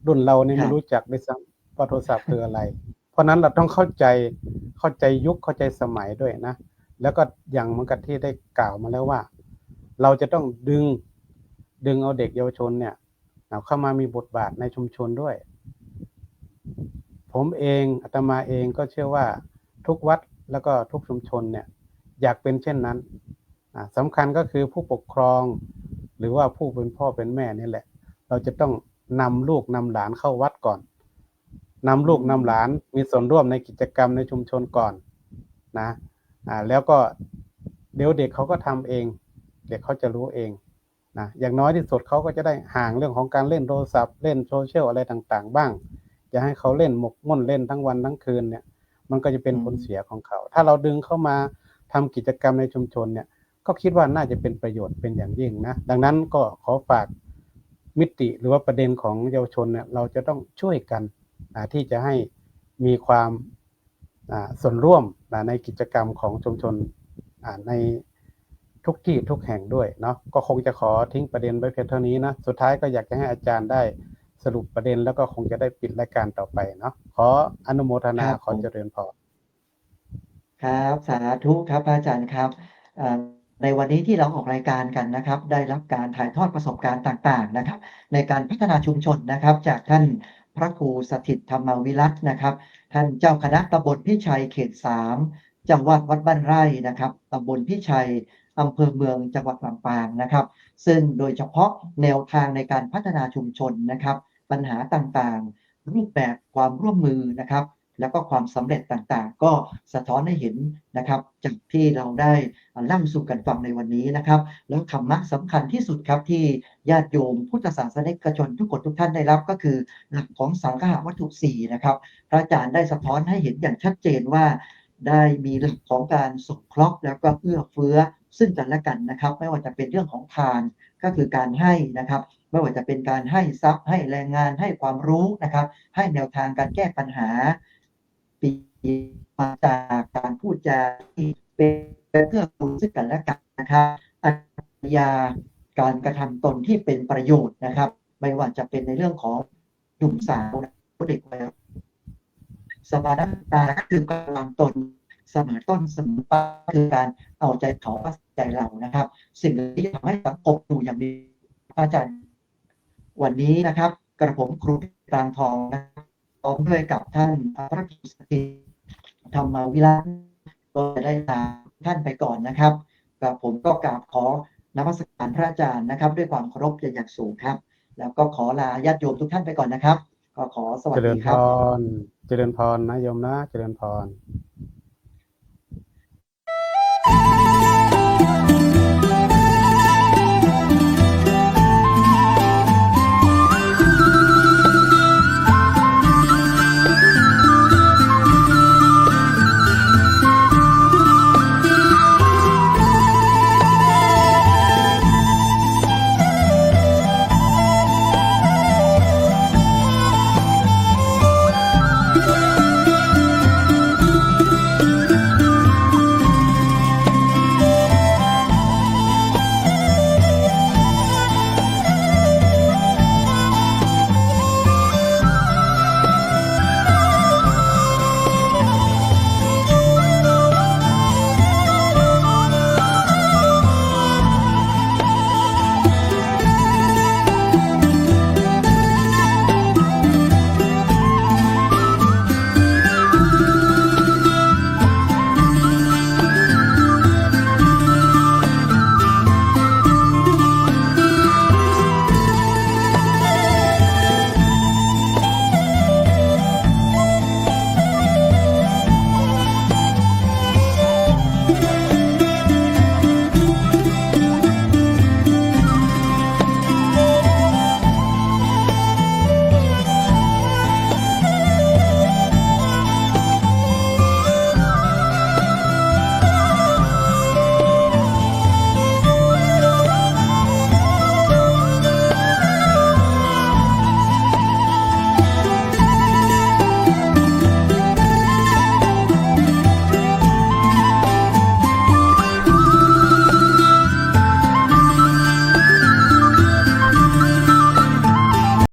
C: รุ่นเรานี่
D: ครั
C: ไม่
D: บ
C: รู้จักด้วยซ้ำว่าโทรศัพท์คืออะไร เพราะนั้นเราต้องเข้าใจยุคเข้าใจสมัยด้วยนะ แล้วก็อย่างเหมือนกับที่ได้กล่าวมาแล้วว่า เราจะต้องดึงเอาเด็กเยาวชนเนี่ยเข้ามามีบทบาทในชุมชนด้วย ผมเองอาตมาเองก็เชื่อว่าทุกวัดแล้วก็ทุกชุมชนเนี่ยอยากเป็นเช่นนั้นสำคัญก็คือผู้ปกครองหรือว่าผู้เป็นพ่อเป็นแม่นี่แหละ เราจะต้องนำลูกนำหลานเข้าวัดก่อนนำลูกนำหลานมีส่วนร่วมในกิจกรรมในชุมชนก่อนนะแล้วก็เดี๋ยวเด็กเขาก็ทำเองเด็กเขาจะรู้เองนะอย่างน้อยที่สุดเขาก็จะได้ห่างเรื่องของการเล่นโทรศัพท์เล่นโซเชียลอะไรต่างๆบ้างอย่าให้เขาเล่นหมกมุ่นเล่นทั้งวันทั้งคืนเนี่ยมันก็จะเป็นผลเสียของเขาถ้าเราดึงเข้ามาทำกิจกรรมในชุมชนเนี่ยก็คิดว่าน่าจะเป็นประโยชน์เป็นอย่างยิ่งนะดังนั้นก็ขอฝากมิติหรือว่าประเด็นของเยาวชนเนี่ยเราจะต้องช่วยกันที่จะให้มีความส่วนร่วมในกิจกรรมของชุมชนในทุกที่ทุกแห่งด้วยเนาะก็คงจะขอทิ้งประเด็นไว้เพียงเท่านี้นะสุดท้ายก็อยากจะให้อาจารย์ได้สรุปประเด็นแล้วก็คงจะได้ปิดรายการต่อไปเนาะขออนุโมทนาขอเจริญพร
D: ครับสาธุครับพระอาจารย์ครับในวันนี้ที่เราออกรายการกันนะครับได้รับการถ่ายทอดประสบการณ์ต่างๆนะครับในการพัฒนาชุมชนนะครับจากท่านพระครูสถิตธรรมวิรัตน์นะครับท่านเจ้าคณะตำบลพิชัยเขต3จังหวัดวัดบ้านไร่นะครับตำบลพิชัยอำเภอเมืองจังหวัดลำปางนะครับซึ่งโดยเฉพาะแนวทางในการพัฒนาชุมชนนะครับปัญหาต่างๆรูปแบบความร่วมมือนะครับแล้วก็ความสำเร็จต่างๆก็สะท้อนให้เห็นนะครับจากที่เราได้เล่าสู่กันฟังในวันนี้นะครับแล้วธรรมะสำคัญที่สุดครับที่ญาติโยมพุทธศาสนิกชนทุกคนทุกท่านได้รับก็คือหลักของสังฆวัตถุ4นะครับพระอาจารย์ได้สะท้อนให้เห็นอย่างชัดเจนว่าได้มีหลักของการสงเคราะห์แล้วก็เอื้อเฟื้อซึ่งกันและกันนะครับไม่ว่าจะเป็นเรื่องของทานก็คือการให้นะครับไม่ว่าจะเป็นการให้ทรัพย์ให้แรงงานให้ความรู้นะครับให้แนวทางการแก้ปัญหาปีมาจากการพูดจาที่เป็นเพื่อกูลซึ่งกันและกันนะครับอัตยาการกระทำตนที่เป็นประโยชน์นะครับไม่ว่าจะเป็นในเรื่องของหนุ่มสาวเด็กวัยสมาธิตาก็คือการวางตนเสมอต้นเสมอปลายคือการเอาใจเขาใจเรานะครับสิ่งที่ทำให้สังคมอยู่อย่างดีอาจารย์วันนี้นะครับกระผมครูกลางทองนะครับพร้อมด้วยกับท่านพระครูสถิตธรรมวิรัตน์ก็จะได้ลาท่านไปก่อนนะครับกับผมก็กราบขอนมัสการพระอาจารย์นะครับด้วยความเคารพอย่างสูงครับแล้วก็ขอลาญาติโยมทุกท่านไปก่อนนะครับก็ขอสวั
C: เจ
D: ส
C: ริ
D: ดี
C: ญ
D: ค
C: พ
D: รับ
C: รเจริญพรนะโยมนะเจริญพร